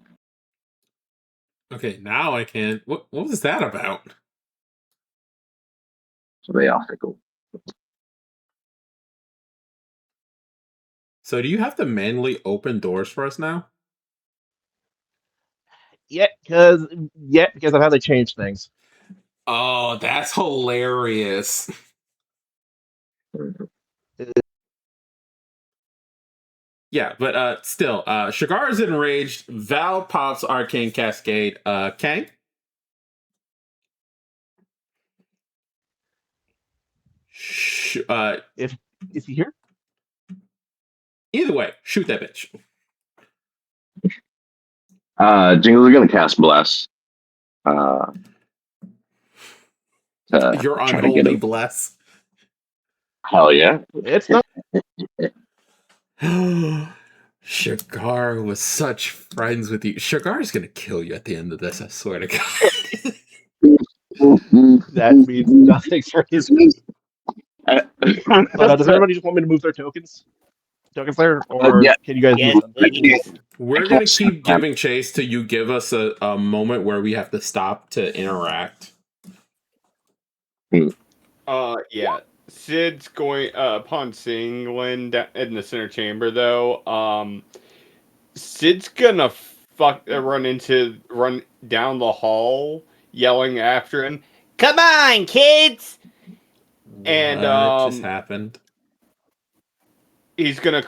Okay, now I can. What was that about? So they are fickle. So do you have to manually open doors for us now? Yeah, because of how they changed things. Oh, that's hilarious. Yeah, but still, Shigar's enraged. Val pops Arcane Cascade. Kang? Is he here? Either way, shoot that bitch. Jingles are gonna cast Bless. Your unholy bless. Hell yeah. It's not. Shigar was such friends with you. Shigar's gonna kill you at the end of this, I swear to God. That means nothing for his. But does everybody just want me to move their tokens? Tokens there? Or can you guys move them? Please. We're gonna keep giving chase till you give us a moment where we have to stop to interact. Yeah. Sid's going upon seeing Lynn in the center chamber though. Sid's gonna run down the hall yelling after him. Come on, kids! And what just happened? He's gonna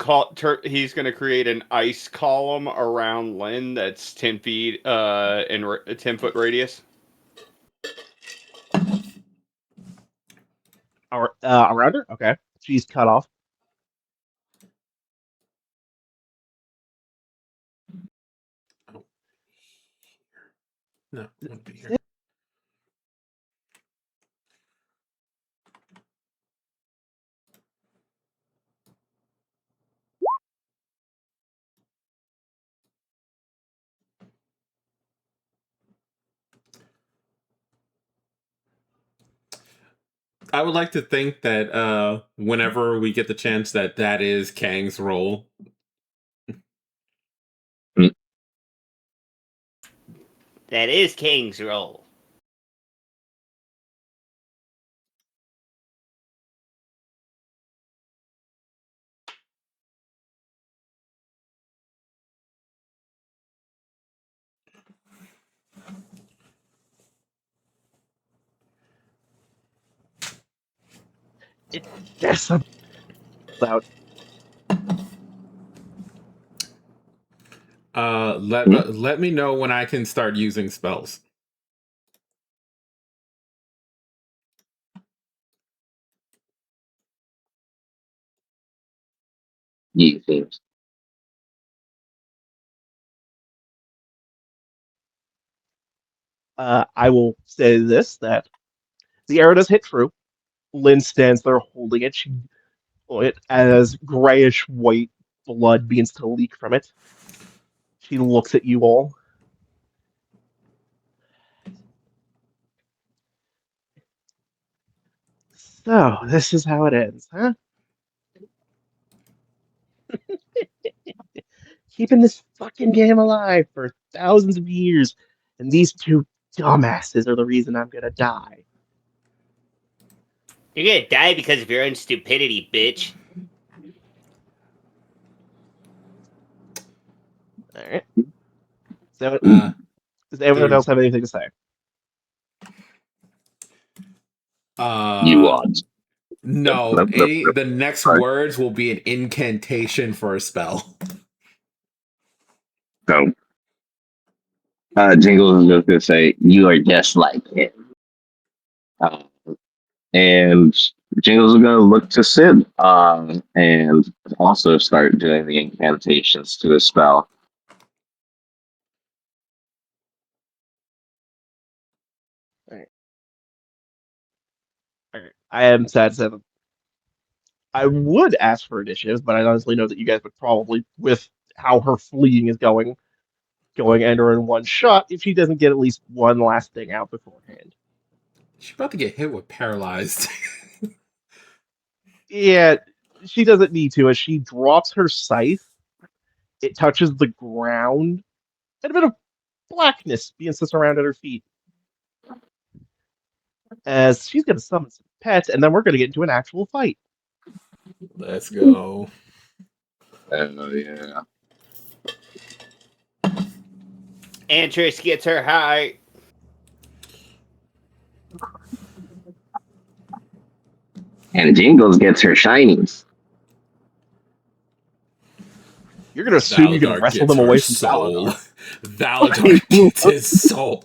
he's gonna create an ice column around Lynn that's 10 feet in 10-foot radius. Around her? Okay. She's cut off. Oh. No, it wouldn't be here. I would like to think that whenever we get the chance that is Kang's role. That is Kang's role. It's just about. Let me know when I can start using spells. Yes. I will say this: that the arrow does hit true. Lynn stands there holding it. It as grayish white blood begins to leak from it. She looks at you all. So, this is how it ends, huh? Keeping this fucking game alive for thousands of years, and these two dumbasses are the reason I'm gonna die. You're gonna die because of your own stupidity, bitch. Alright. So, does anyone Dude. else have anything to say? You want. No, the next words will be an incantation for a spell. So, Jingles is just going to say, "You are just like him." Uh, and Jingles is going to look to Sid and also start doing the incantations to the spell. Alright. I am sad to say that I would ask for initiatives, but I honestly know that you guys would probably, with how her fleeing is going end her in one shot if she doesn't get at least one last thing out beforehand. She's about to get hit with paralyzed. Yeah, she doesn't need to. As she drops her scythe, it touches the ground, and a bit of blackness begins to surround at her feet. As she's going to summon some pets, and then we're going to get into an actual fight. Let's go. Yeah. Antris gets her heart. And Jingles gets her shinies. You're going to assume you can Valadar wrestle gets them her away from soul. Valadar. Valadar gets his soul.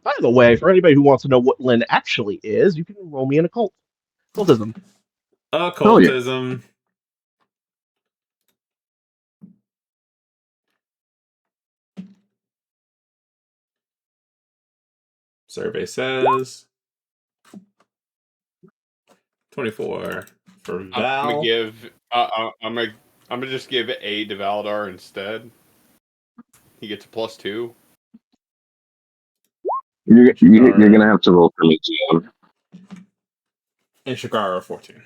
By the way, for anybody who wants to know what Lynn actually is, you can roll me an occultism. Occultism. Survey says 24 for Val. I'm gonna just give A to Valdar instead. He gets a +2. You're gonna have to roll for me, too. And Shigara 14.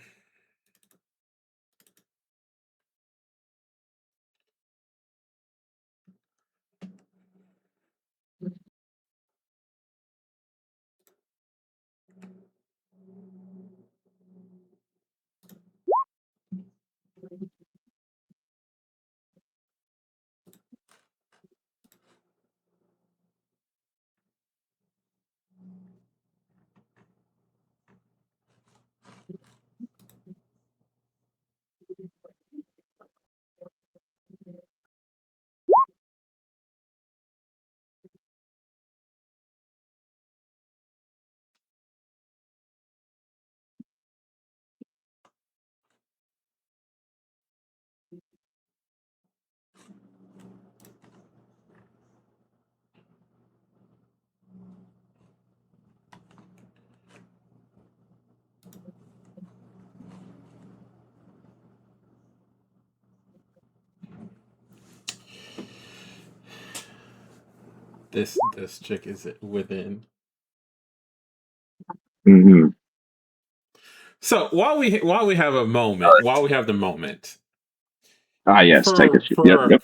This chick is within. Mm-hmm. So while we have a moment, while we have the moment, Yes, take for it. Yep.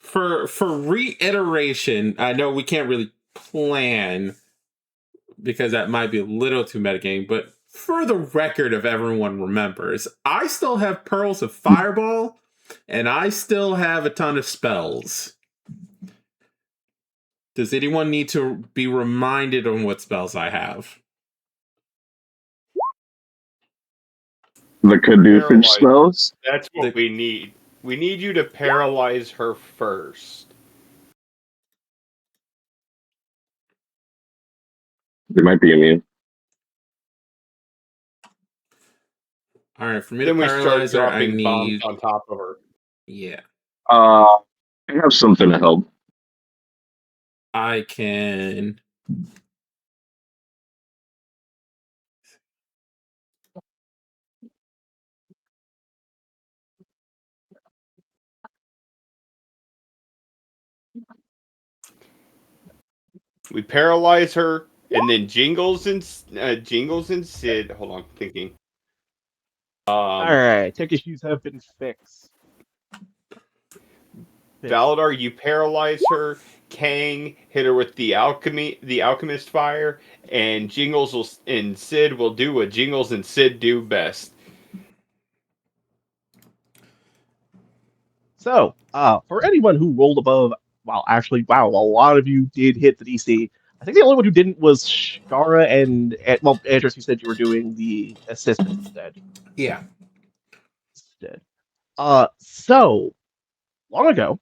for reiteration, I know we can't really plan because that might be a little too metagaming, but for the record of everyone remembers, I still have Pearls of Fireball, and I still have a ton of spells. Does anyone need to be reminded on what spells I have? The Caduceus Paralyze. spells? That's what we need. We need you to paralyze her first. They might be immune. All right, for me Then to we start paralyze her, I dropping bombs need... on top of her. Yeah. I have something to help. I can... We paralyze her, and then Jingles and Sid. Hold on, thinking. All right, tech issues have been fixed. Valadar, you paralyze her. Kang hit her with the alchemist fire, and and Sid will do what Jingles and Sid do best. So, for anyone who rolled above, wow, a lot of you did hit the DC. I think the only one who didn't was Shara and Andrews, you said you were doing the assistance instead. Yeah. So long ago,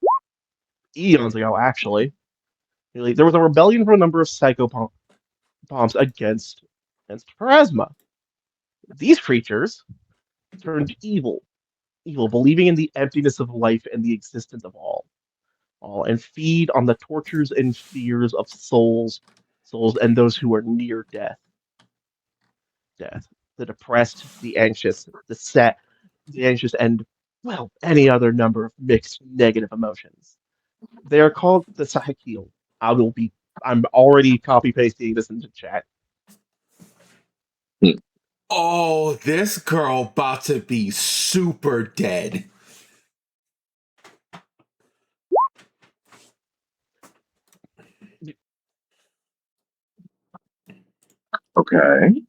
eons ago, actually, there was a rebellion from a number of psychobombs against Pharasma. These creatures turned evil, believing in the emptiness of life and the existence of all, and feed on the tortures and fears of souls, and those who are near death. The depressed, the anxious, the anxious, and well, any other number of mixed negative emotions. They are called the Sahakil. I'm already copy pasting this into chat. Oh, this girl about to be super dead. Okay.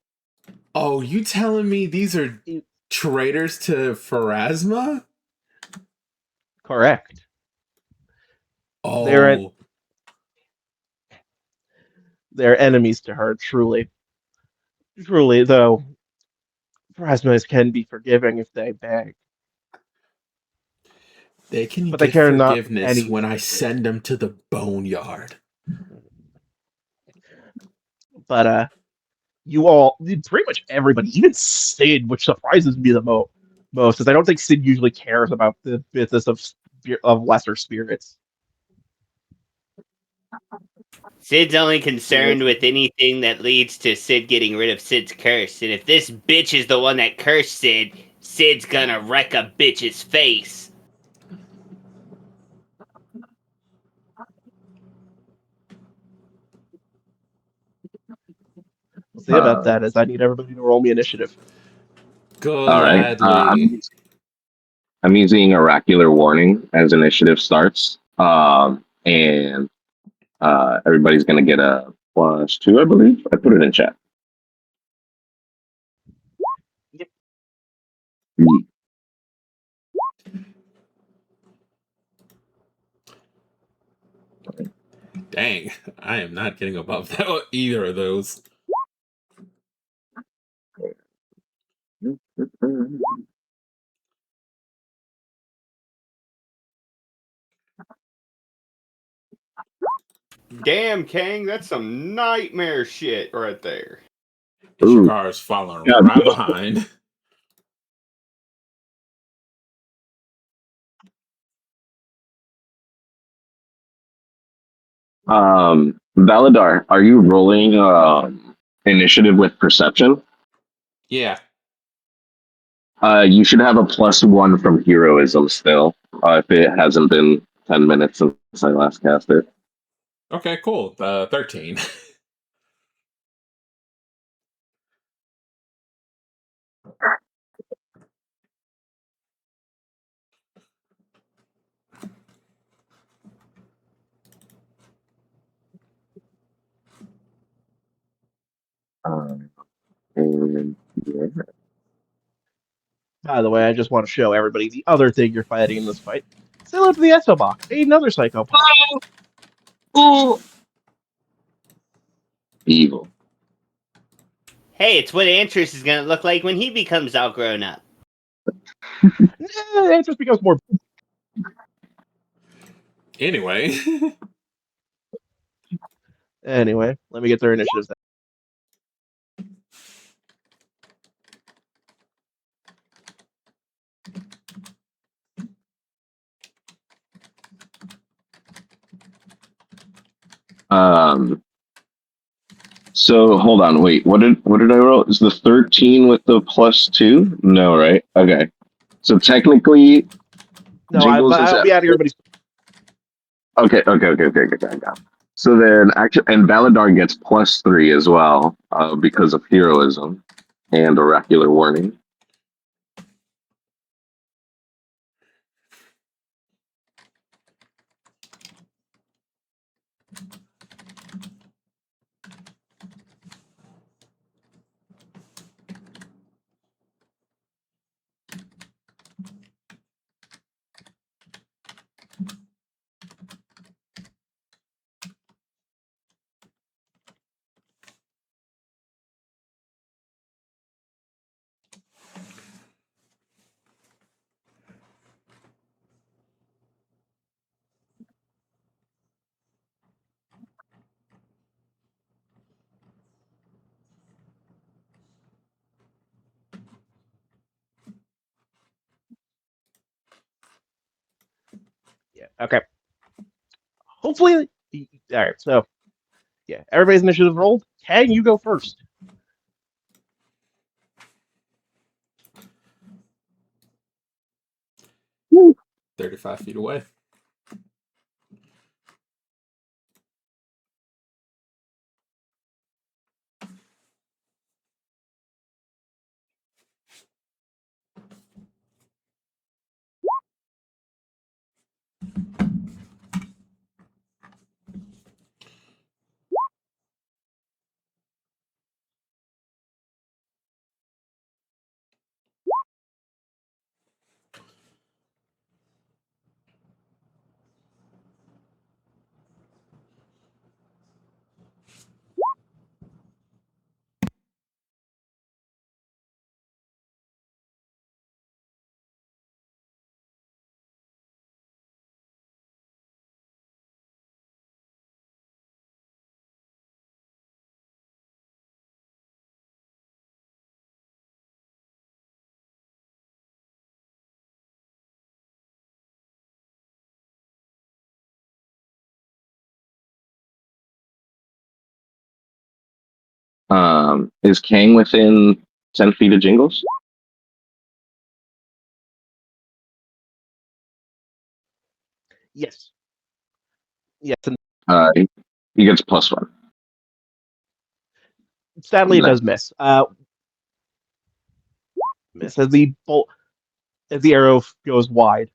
Oh, you telling me these are traitors to Pharasma? Correct. Oh. They're enemies to her, truly. Truly, though, Pharasmas can be forgiving if they beg. They can But they get care not forgiveness any when I send them to the boneyard. But you all, pretty much everybody, even Sid, which surprises me the most, is I don't think Sid usually cares about the business of lesser spirits. Sid's only concerned with anything that leads to Sid getting rid of Sid's curse. And if this bitch is the one that cursed Sid, Sid's gonna wreck a bitch's face. We'll see about that, as I need everybody to roll me initiative. All right. Gladly. I'm using oracular warning as initiative starts. And everybody's gonna get a +2, I believe. I put it in chat. Yep. Dang, I am not getting above that, either of those. Damn, Kang, that's some nightmare shit right there. Ishikar is following right behind. Valadar, are you rolling initiative with perception? Yeah. You should have a +1 from heroism still, if it hasn't been 10 minutes since I last cast it. Okay, cool. 13. And yeah. By the way, I just want to show everybody the other thing you're fighting in this fight. Say hello to the Esobok, another psychopath. Oh. Evil. Hey, it's what Antris is gonna look like when he becomes all grown up. It just becomes more. Anyway. Anyway, let me get their initiatives. So hold on, wait. What did I roll? Is the 13 with the +2? No, right? Okay. So technically, No, Jingles is I'll at. be out of everybody's. Okay. So then, actually, and Baladar gets +3 as well, because of heroism and oracular warning. Yeah. Okay. Hopefully. All right. So, yeah, everybody's initiative rolled. Kang, you go first. 35 feet away. Is Kang within 10 feet of Jingles? Yes. Yes. And He gets +1. sadly, it No. does miss. Miss as the bolt, as the arrow goes wide,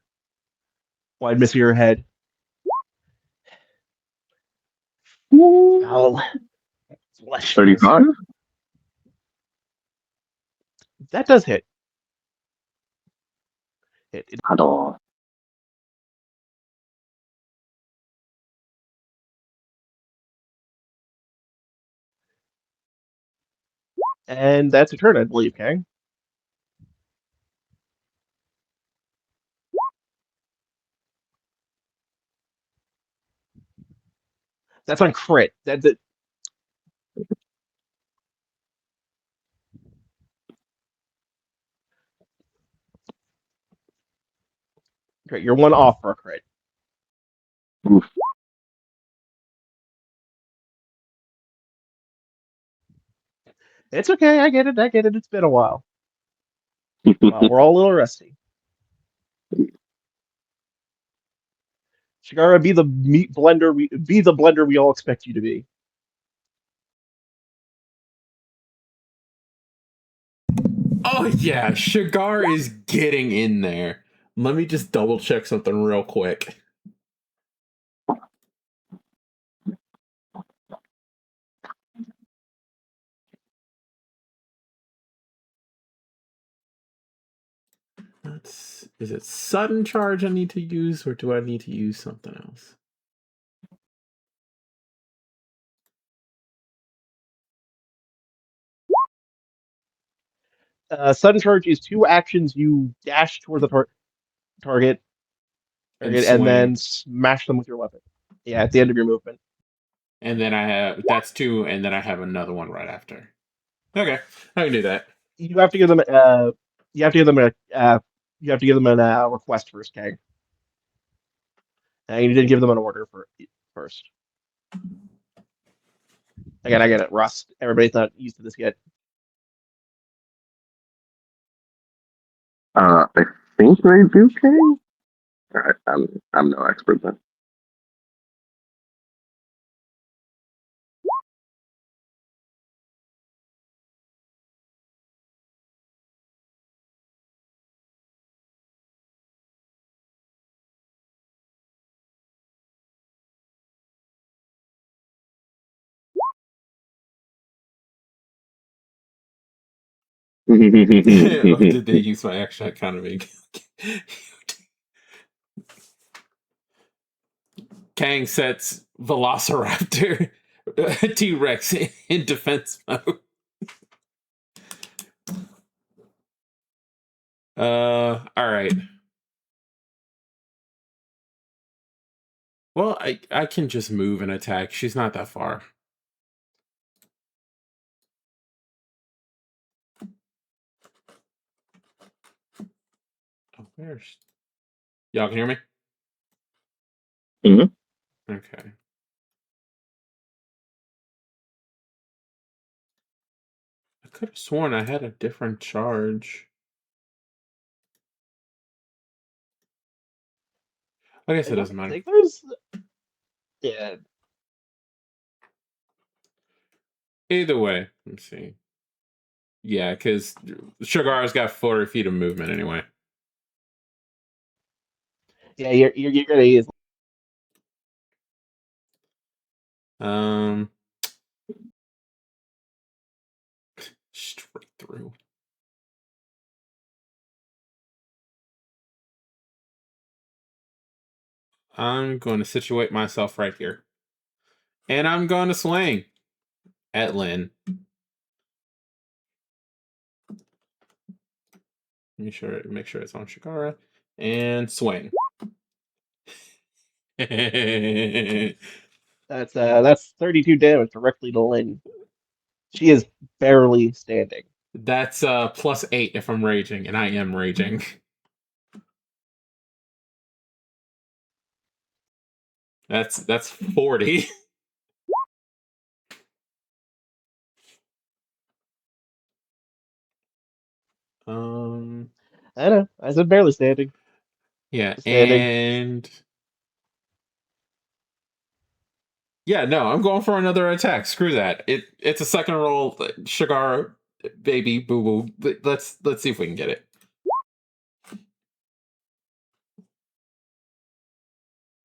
missing your head. Oh, flesh. 35? That does hit. It. At all. And that's a turn, I believe, Kang. That's on crit. That. Great. You're one off for a crit. Oof. It's okay. I get it. It's been a while. Well, we're all a little rusty. Shigara, be the meat blender. Be the blender we all expect you to be. Oh yeah, Shigar is getting in there. Let me just double check something real quick. Is it sudden charge I need to use, or do I need to use something else? Sudden charge is 2 actions. You dash toward the target, and then smash them with your weapon. Yeah, at the end of your movement. And then that's 2, and then I have another one right after. Okay, I can do that. You have to give them. You have to give them a request first, Kang. You didn't give them an order first. Again, I get it. Rust. Everybody's not used to this yet. I think they do, Kang. I'm no expert then. Did they use my action economy? Kang sets Velociraptor T-Rex in defense mode. All right. Well, I can just move and attack. She's not that far. Oh, where's... Y'all can hear me? Mm-hmm. Okay. I could have sworn I had a different charge. I guess it doesn't matter. Yeah. Either way, let's see. Yeah, because Sugar's got 40 feet of movement anyway. Yeah, you're gonna use. Straight through. I'm going to situate myself right here. And I'm going to swing at Lynn. Make sure it's on Shikara. And swing. That's 32 damage directly to Lynn. She is barely standing. That's +8 if I'm raging, and I am raging. That's 40. I know. I said barely standing. Yeah, Standing. and yeah, no, I'm going for another attack. Screw that. It's a second roll. Sugar, baby, boo boo. Let's see if we can get it.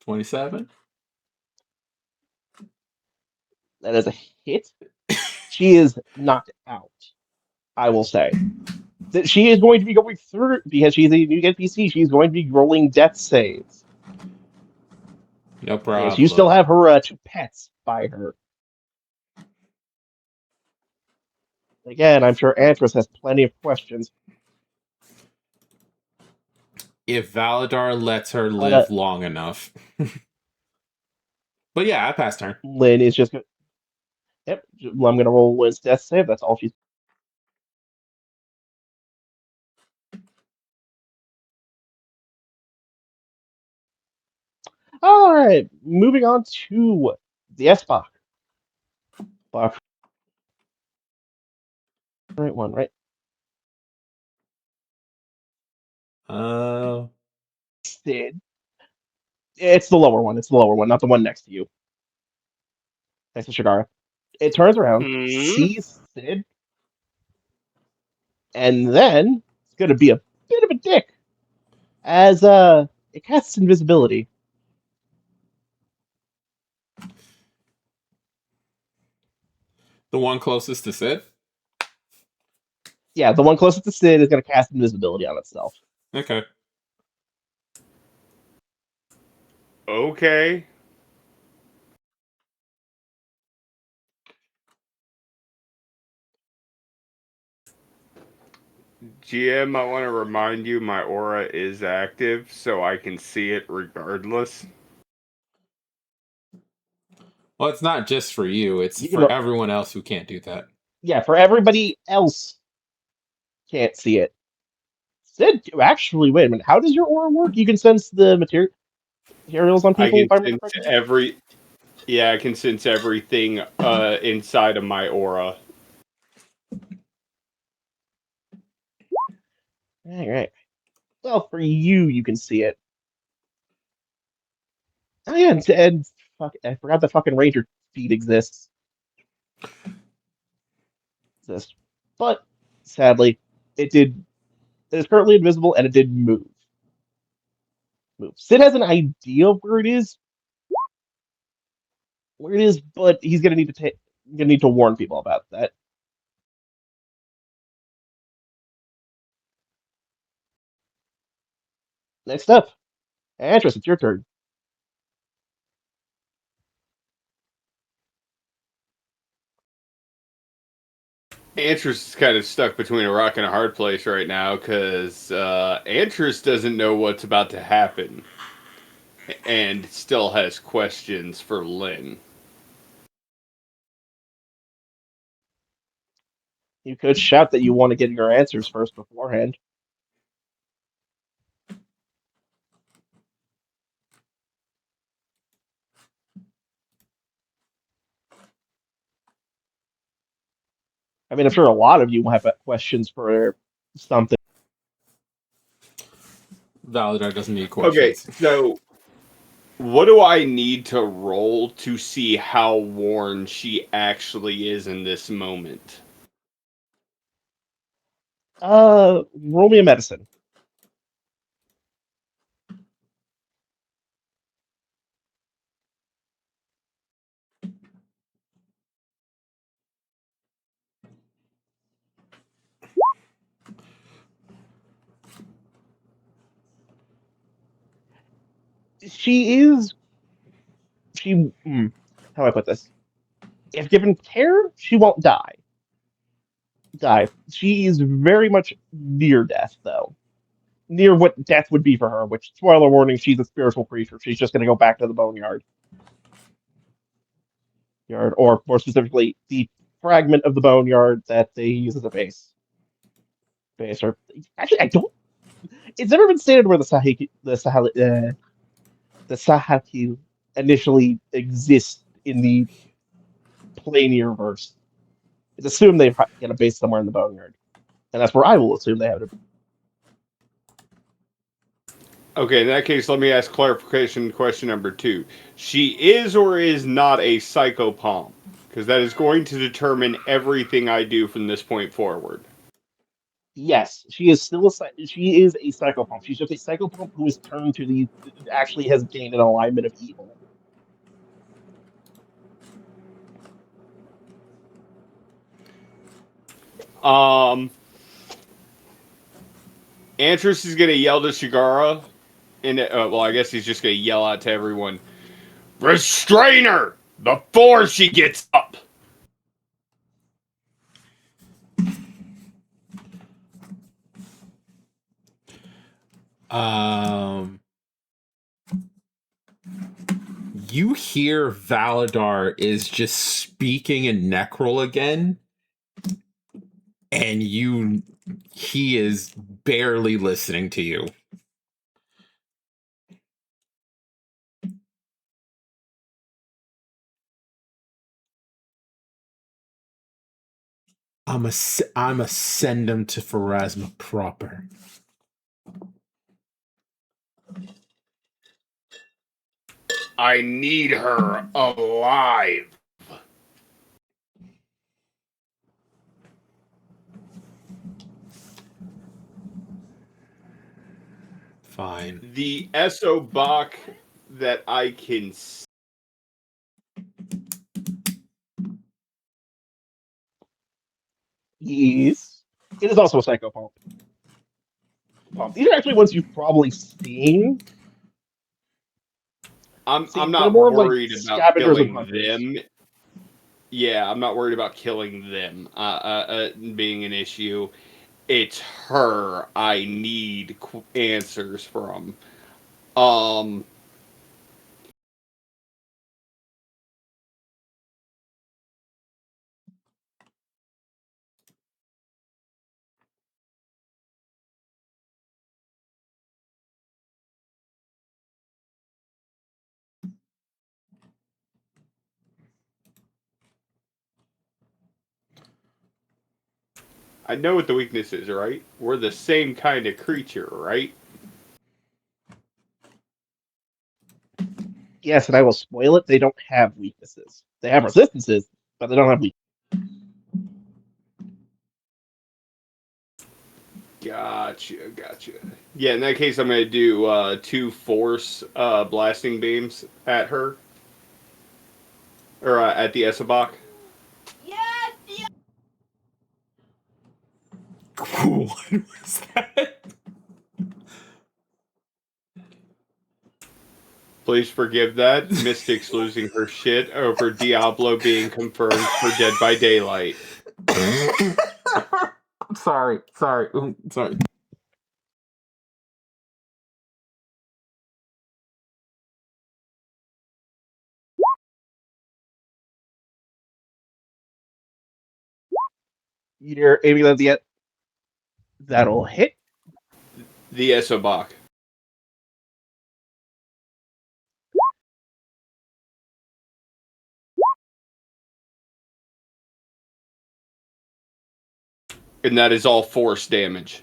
27. That is a hit. She is knocked out. I will say that she is going to be going through because she's a new NPC. She's going to be rolling death saves. No problem. Yes, you still have her 2 pets by her. Again, I'm sure Antris has plenty of questions. If Valadar lets her live long enough. But yeah, I passed her. Lynn is just. Yep, I'm going to roll Lynn's death save. That's all she's. All right, moving on to the S-Bach. Right one, right? Sid. It's the lower one. It's the lower one, not the one next to you. Next to Shigara. It turns around, sees Sid, and then it's going to be a bit of a dick as it casts invisibility. The one closest to Sid? Yeah, the one closest to Sid is going to cast invisibility on itself. Okay. Okay. GM, I want to remind you my aura is active, so I can see it regardless. Well, it's not just for you. It's You for can, everyone else who can't do that. yeah, for everybody else can't see it. Sid, actually, wait a minute. How does your aura work? You can sense the materials on I people, can if I remember sense correctly? I can sense everything inside of my aura. All right. Well, for you, you can see it. Oh yeah, and fuck, I forgot the fucking Ranger feed exists. But sadly, it did. It is currently invisible, and it did move. Sid has an idea of where it is, but he's gonna need to warn people about that. Next up, Andress, it's your turn. Antris is kind of stuck between a rock and a hard place right now because Antris doesn't know what's about to happen and still has questions for Lynn. You could shout that you want to get your answers first beforehand. I mean, I'm sure a lot of you will have questions for something. Validar doesn't need Okay, questions. so what do I need to roll to see how worn she actually is in this moment? Roll me a medicine. She is. She. How do I put this? If given care, she won't die. She is very much near death, though. Near what death would be for her, which, spoiler warning, she's a spiritual creature. She's just going to go back to the boneyard. Or more specifically, the fragment of the boneyard that they use as a base. Or actually, I don't. It's never been stated where the Sahaki initially exists in the plane verse. It's assumed they've got a base somewhere in the boneyard, and that's where I will assume they have it. Okay, in that case, let me ask clarification question number 2. She is or is not a psychopomp? Because that is going to determine everything I do from this point forward. Yes, she is still she is a psychopomp. She's just a psychopomp who is turned to the actually has gained an alignment of evil. Antris is going to yell to Shigara, and well, I guess he's just going to yell out to everyone, "Restrain her before she gets up!" You hear Validar is just speaking in Necrol again, and he is barely listening to you. I'ma send him to Pharasma proper. I need her alive. Fine. The Esobach that I can see. Yes. It is also a psychopomp. These are actually ones you've probably seen. I'm They're not more of like worried about scavengers and killing hunters. them. Yeah, I'm not worried about killing them being an issue. It's her I need answers from. Um, I know what the weakness is, right? We're the same kind of creature, right? Yes, and I will spoil it. They don't have weaknesses. They have resistances, but they don't have weaknesses. Gotcha. Yeah, in that case, I'm going to do 2 force blasting beams at her. Or at the Esobach. What was that? Please forgive that. Mystics losing her shit over Diablo being confirmed for Dead by Daylight. I'm sorry. Sorry. You're aiming at the that'll hit. The Esobach. And that is all force damage.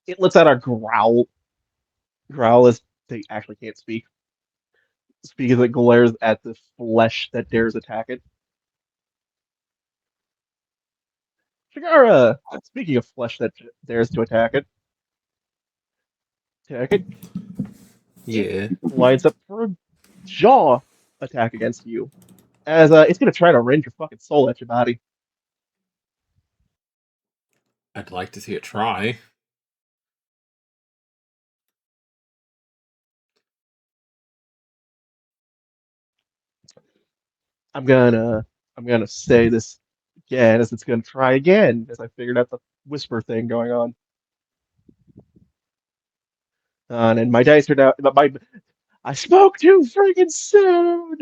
It lets out a growl. Growl is they actually can't speak. Speak as it glares at the flesh that dares attack it. Shigara, speaking of flesh that dares to attack it, Yeah. it lines up for a jaw attack against you. As it's gonna try to rend your fucking soul at your body. I'd like to see it try. I'm gonna say this again as it's gonna try again as I figured out the whisper thing going on. And my dice are down. I spoke too freaking soon.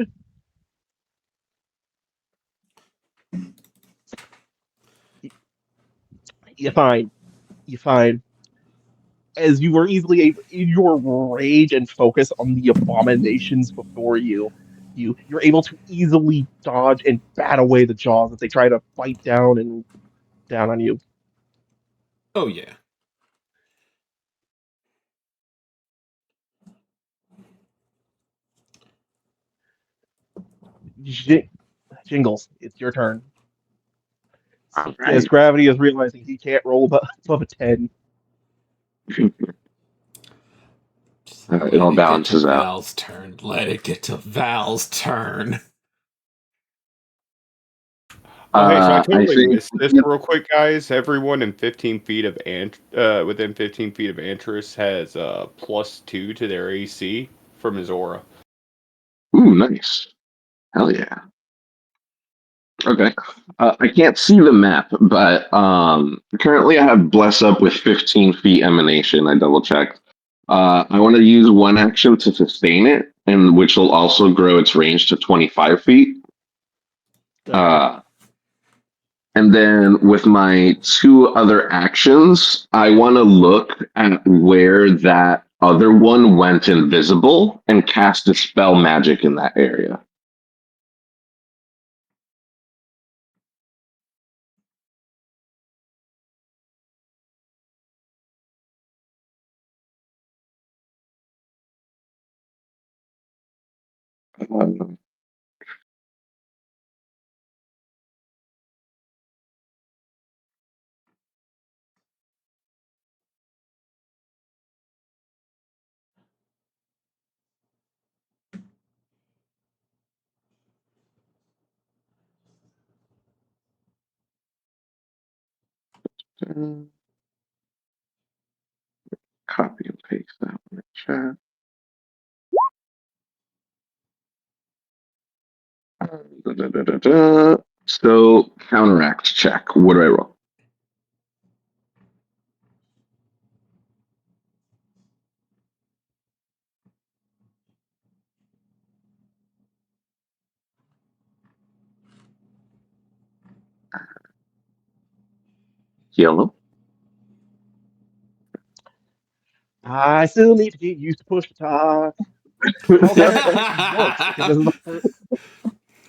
You fine. You fine. As you were easily able, in your rage and focus on the abominations before you, you're able to easily dodge and bat away the jaws as they try to bite down on you. Oh, yeah. Jingles, it's your turn. All As right. Gravity is realizing he can't roll above a 10. It all balances out. Val's turn. Let it get to Val's turn. Oh, hey, so I I totally think missed this real quick, guys. Everyone in 15 feet of within 15 feet of Antris has +2 to their AC from his aura. Ooh, nice. Hell yeah. Okay. I can't see the map, but currently I have Bless Up with 15 feet emanation. I double checked. I want to use one action to sustain it, and which will also grow its range to 25 feet. Okay. And then with my 2 other actions, I want to look at where that other one went invisible and cast a spell magic in that area. Um, copy and paste that in the chat. So counteract check. What do I roll? Yellow. I still need to get used to push to talk. How counteract works, because this is the first.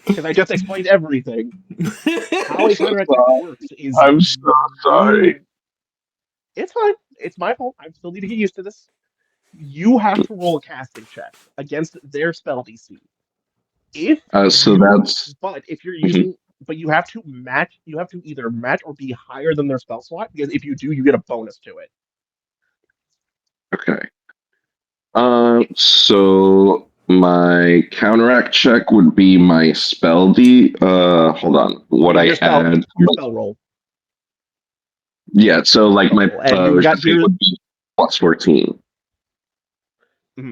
Because I just explained everything. How a counteract check works is I'm so sorry. It's fine. It's my fault. I still need to get used to this. You have to roll a casting check against their spell DC. If So you, that's but if you're mhm, using, but you have to match. You have to either match or be higher than their spell slot, because if you do, you get a bonus to it. okay. So my counteract check would be my spell D. Hold on. What Yeah, I add? your spell roll, Yeah. So like my and you got thing here. would be plus 14.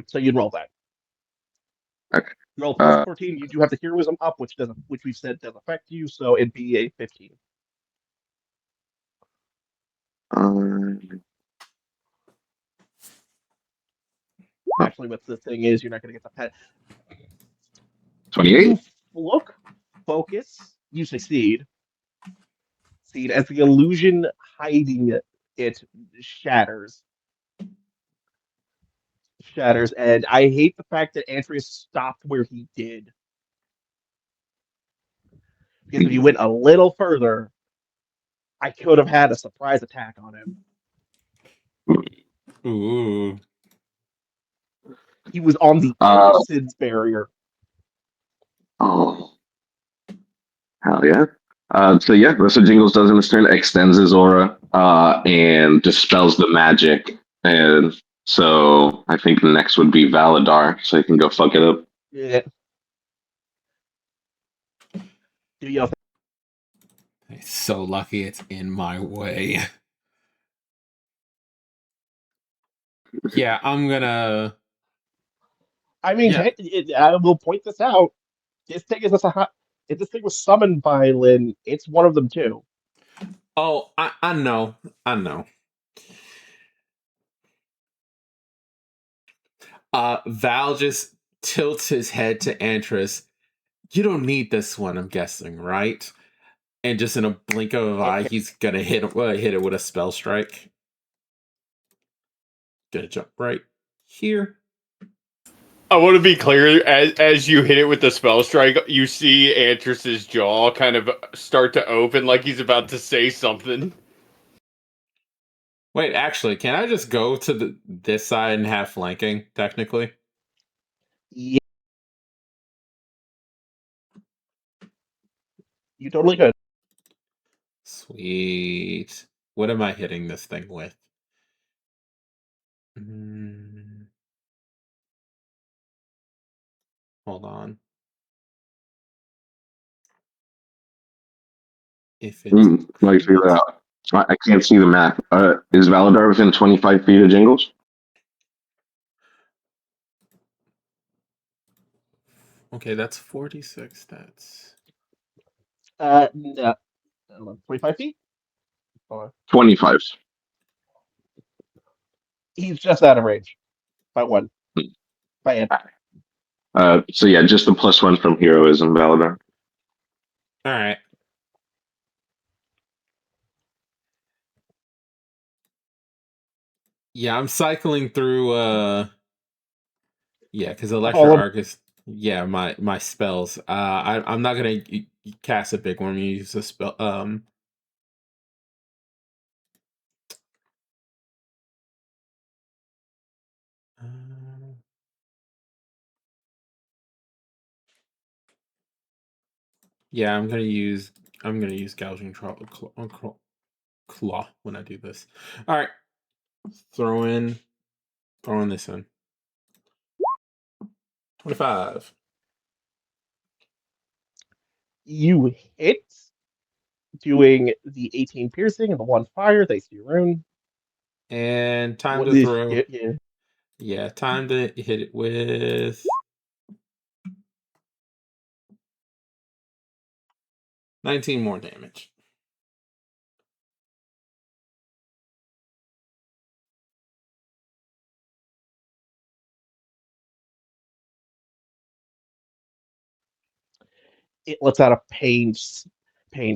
So you'd roll that. Okay. Roll plus Uh, 14. You do have the heroism up, which we've said does affect you, so it'd be a 15. um, Actually, what the thing is, you're not going to get the pet. 28. You look, focus, you succeed. See, as the illusion hiding it shatters. And I hate the fact that Andreas stopped where he did. Because if you went a little further, I could have had a surprise attack on him. Ooh. He was on the edge of Sid's barrier. Oh, hell yeah. So yeah, Rest of Jingles does in his turn, extends his aura, and dispels the magic. And so I think the next would be Valadar, so he can go fuck it up. Yeah. Do you It's so lucky it's in my way. Yeah, I'm gonna. I mean, Yeah. I will point this out. This thing is a hot. If this thing was summoned by Lynn, it's one of them too. Oh, I know. I know. Val just tilts his head to Antris. You don't need this one, I'm guessing, right? And just in a blink of an eye, he's gonna hit it with a spell strike. Gonna jump right here. I want to be clear. As you hit it with the spell strike, you see Antras's jaw kind of start to open, like he's about to say something. Wait, actually, can I just go to this side and have flanking? Technically, Yeah, you totally could. sweet. What am I hitting this thing with? Hold on. If it's Let me figure that out. I can't see the map. Is Valadar within 25 feet of Jingles? okay, that's 46. That's No, 25 feet. 25. He's just out of range by one. By it. So yeah, just the +1 from heroism, Valadar. all right. Yeah, I'm cycling through. Yeah, because Electro Arc is my spells. I'm not gonna cast a big one. I'm gonna use a spell. Uh, Yeah, I'm gonna use gouging claw when I do this. All right, throwing this in. 25. You hit, doing the 18 piercing and the 1 fire thanks to your rune. And time What to is throw. yeah. Yeah, time to hit it with 19 more damage. It lets out a pain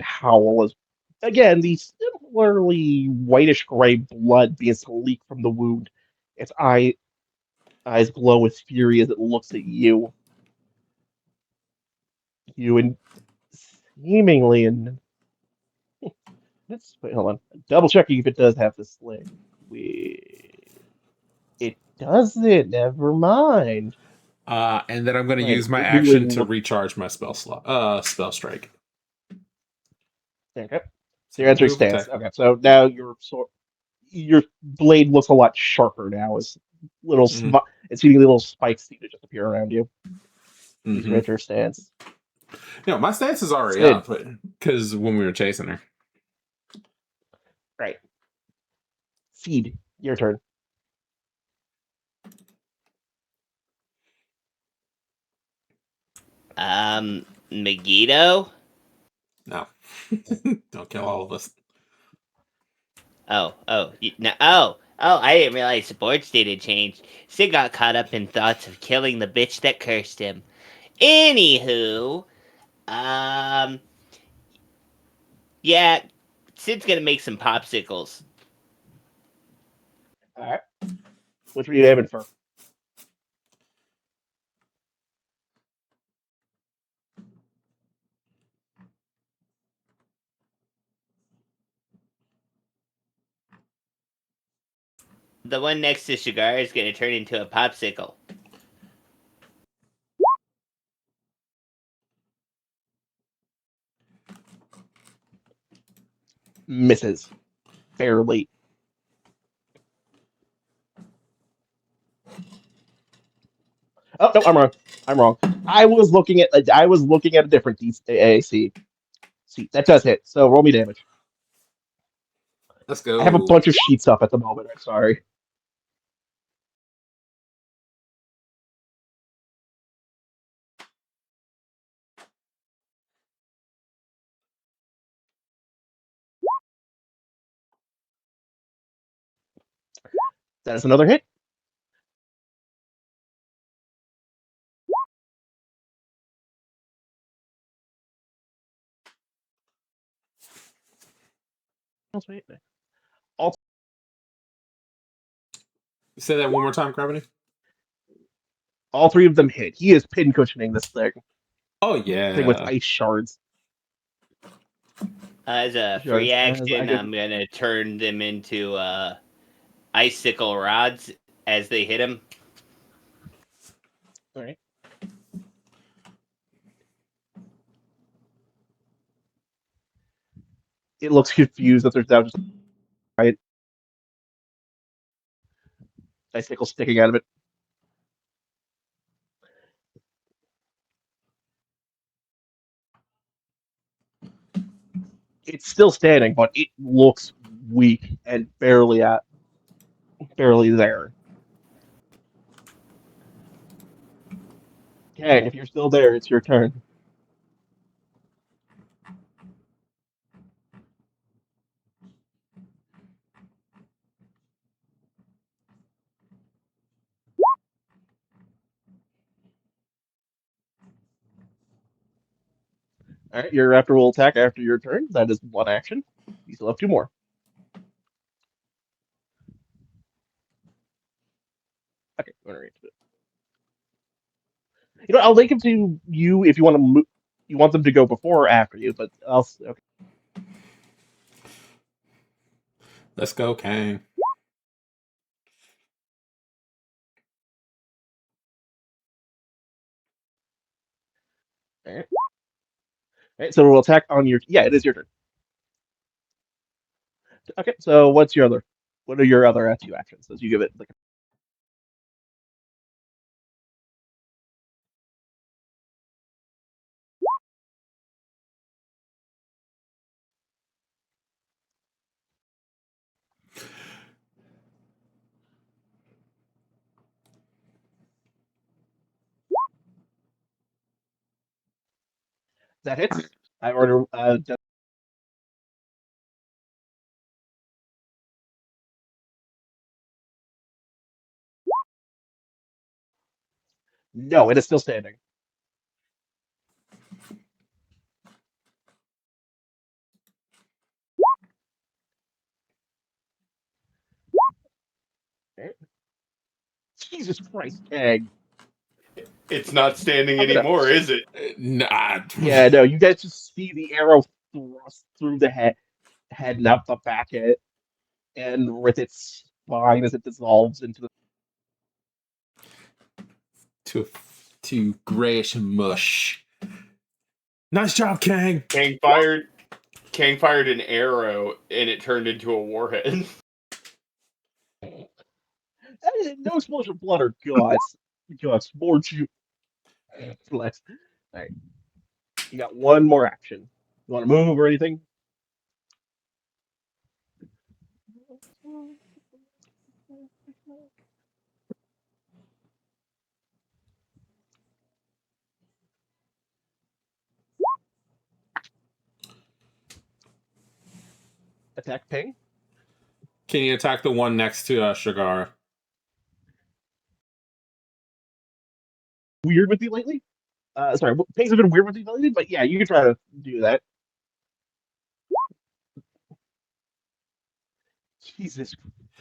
howl as again the similarly whitish gray blood begins to leak from the wound. Its eyes glow with fury as it looks at you. You and seemingly and let's wait, hold on. Double checking if it does have the sling. It doesn't. Never mind. And then I'm going to Right, use my it action really to look. recharge my spell strike. Okay. So So your answer move stands. attack. Okay, so now your blade looks a lot sharper now as little Mm-hmm. and seemingly little spikes seem to just appear around you. Use your Mm-hmm. enter stance. My stance is already Sid. up because when we were chasing her. Right. Seed. Your turn. Megiddo? No. Don't kill all of us. I didn't realize the board state had changed. Sid got caught up in thoughts of killing the bitch that cursed him. Anywho, um, yeah, Sid's gonna make some popsicles. Alright. Which are you aiming for? The one next to Shigar is gonna turn into a popsicle. Misses. Barely. Oh no, I'm wrong. I'm wrong. I was looking at a different AC. See, that does hit. So roll me damage. Let's I have a go. bunch of sheets up at the moment. I'm sorry. That is another hit. All, Say that one more time, Gravity. all three of them hit. He is pin cushioning this Oh, thing with yeah. ice shards. As a free Shards. As I action, can. I'm gonna turn them into icicle rods as they hit him. All right. It looks confused that there's now just a giant icicle sticking out of it. It's still standing, but it looks weak and barely there. Okay, if you're still there, it's your turn. All right, your after will attack after your turn. That is one action. You still have two more. Okay, I'm gonna read it. You know, I'll link them to you if you want to. You want them to go before or after you, but I'll. Okay. Let's go, Kang. All right. Right, so it will attack on your. Yeah, it is your turn. Okay, so what are your other 2 actions? As you give it like. That hits. I order. No, it is still standing. Okay. Jesus Christ, Kang. It's not standing I'm gonna- anymore, is it? Nah. Yeah, no, you guys just see the arrow thrust through the head and out the back of it, and with its spine as it dissolves into the. to grayish mush. Nice job, Kang. Kang fired an arrow and it turned into a warhead. No explosion of blood or guts. Guts, more juice. Flex. All right, you got one more action. You want to move or anything? Attack ping. Can you attack the one next to Shagara? Weird with you lately? Sorry, pings have been weird with you lately, but yeah, you can try to do that. Jesus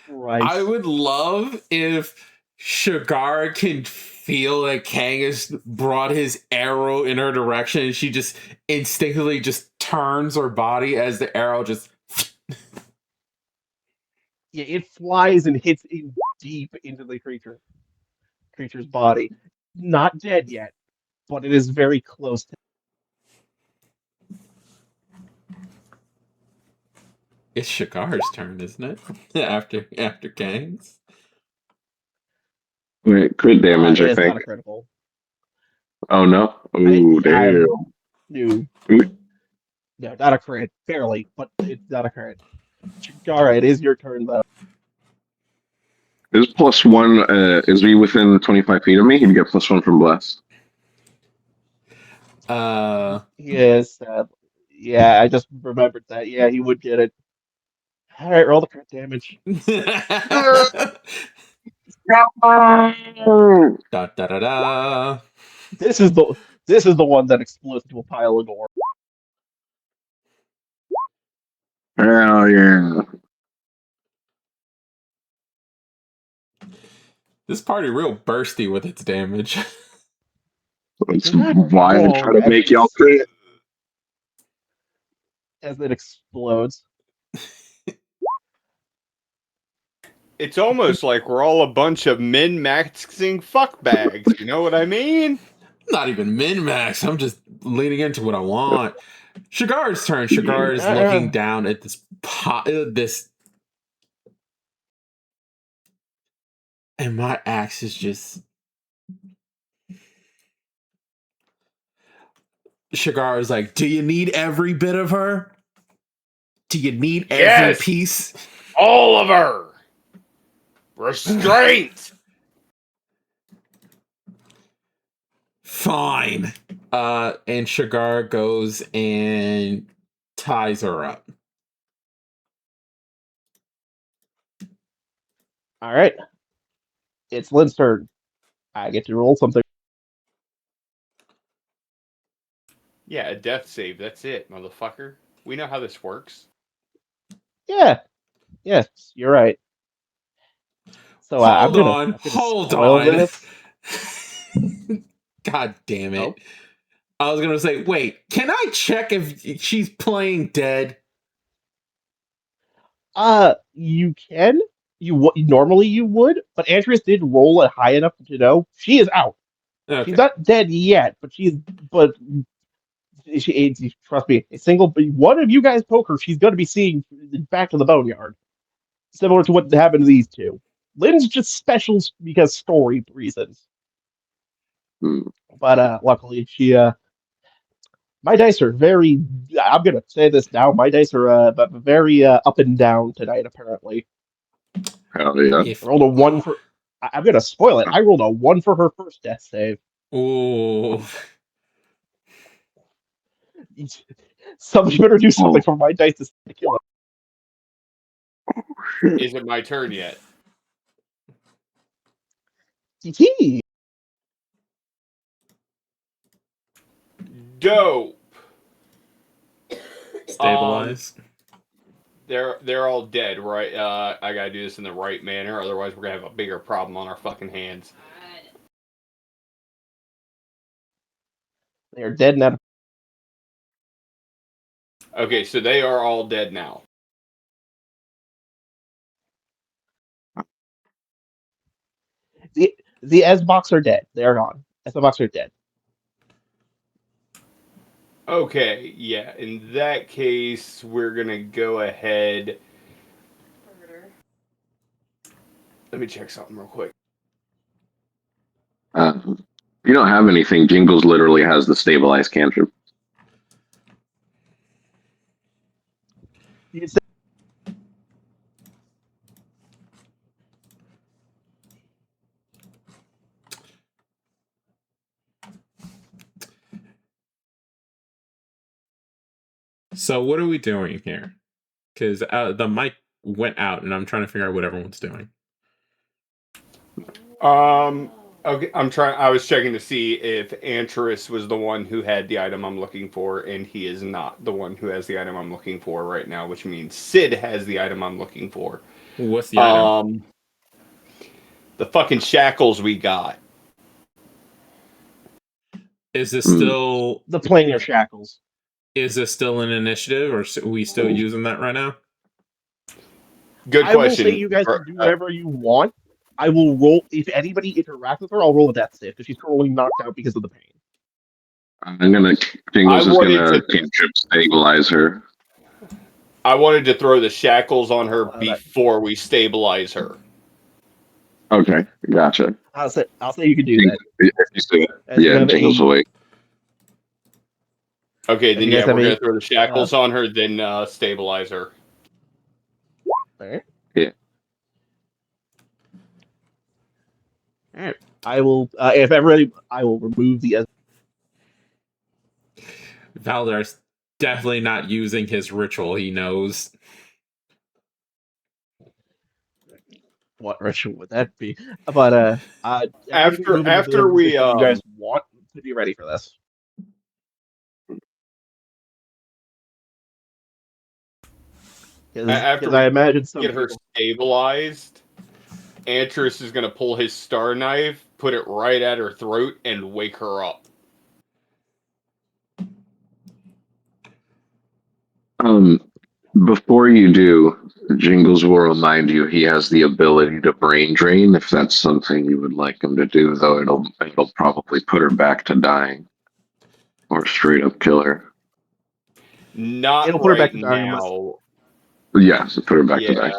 Christ. I would love if Shagara can feel that Kang has brought his arrow in her direction and she just instinctively just turns her body as the arrow just. Yeah, it flies and hits in deep into the creature's body. Not dead yet, but it is very close to. It's Shagara's turn, isn't it? after Kang's. Wait, crit damage, I It's think. not a critical. Oh no! Ooh, damn. No, not a crit. Barely, but it's not a crit. Chigara, it is your turn though. Is +1? Is he within 25 feet of me? He'd get +1 from bless. Yes. Yeah, I just remembered that. Yeah, he would get it. All right, roll the crit damage. Da da da da. This is the one that explodes into a pile of gore. Hell yeah! This party real bursty with its damage. That's You're not why I try wrong to make y'all crit. as it explodes. It's almost like we're all a bunch of min-maxing fuckbags. You know what I mean? Not even min-max. I'm just leaning into what I want. Shagara's turn. Shagar is looking down at this. And my axe is just. Shagar is like, do you need every bit of her? Do you need every piece? All of her! Restraint! Fine. And Shagar goes and ties her up. All right. It's Lynn's turn. I get to roll something. Yeah, a death save. That's it, motherfucker. We know how this works. Yeah. Yes, you're right. So I'm gonna Hold spoil on. this. God damn it. Oh. I was going to say, wait, can I check if she's playing dead? You can. Normally you would, but Andreas did roll it high enough to know she is out. Okay. She's not dead yet, but she's but Trust me, one of you guys poke her, she's going to be seeing back to the boneyard. Similar to what happened to these two. Lynn's just special because story reasons. But luckily, my dice are very. I'm gonna say this now. My dice are very up and down tonight. Apparently, Hell yeah. I rolled a 1 for. I'm gonna spoil it. I rolled a 1 for her first death save. Ooh. Somebody better do something for my dice to kill her. Is it my turn yet? Dope. Stabilize. They're all dead, right? I gotta do this in the right manner, otherwise we're gonna have a bigger problem on our fucking hands. They are dead now. Okay, so they are all dead now. The S-Box are dead. They are gone. S-Box are dead. Okay, yeah. In that case, we're gonna go ahead. Let me check something real quick. If you don't have anything, Jingles literally has the stabilize cantrip. You can say So what are we doing here? Because the mic went out, and I'm trying to figure out what everyone's doing. Okay, I was checking to see if Antris was the one who had the item I'm looking for, and he is not the one who has the item I'm looking for right now, which means Sid has the item I'm looking for. What's the item? The fucking shackles we got. Is this still the planar shackles? Is this still an initiative, or are we still using that right now? Good question. I will say you guys can do whatever you want. I will roll, if anybody interacts with her, I'll roll a death save, because she's currently knocked out because of the pain. Jingles is gonna cantrip stabilize her. I wanted to throw the shackles on her before we stabilize her. Okay, gotcha. I'll say you can do that. If you say it. Yeah, Jingles away. Okay, then yeah, we're gonna throw the shackles on her, then stabilize her. Alright. Yeah. Alright. I will, if everybody, I will remove the... Valdar's definitely not using his ritual, he knows. What ritual would that be? But, after we, you guys want to be ready for this. After I imagine get her stabilized, Antris is going to pull his star knife, put it right at her throat, and wake her up. Before you do, Jingles will remind you he has the ability to brain drain. If that's something you would like him to do, though, it'll probably put her back to dying, or straight up kill her. Not it'll put her back to dying now. Yes, put her back to dying.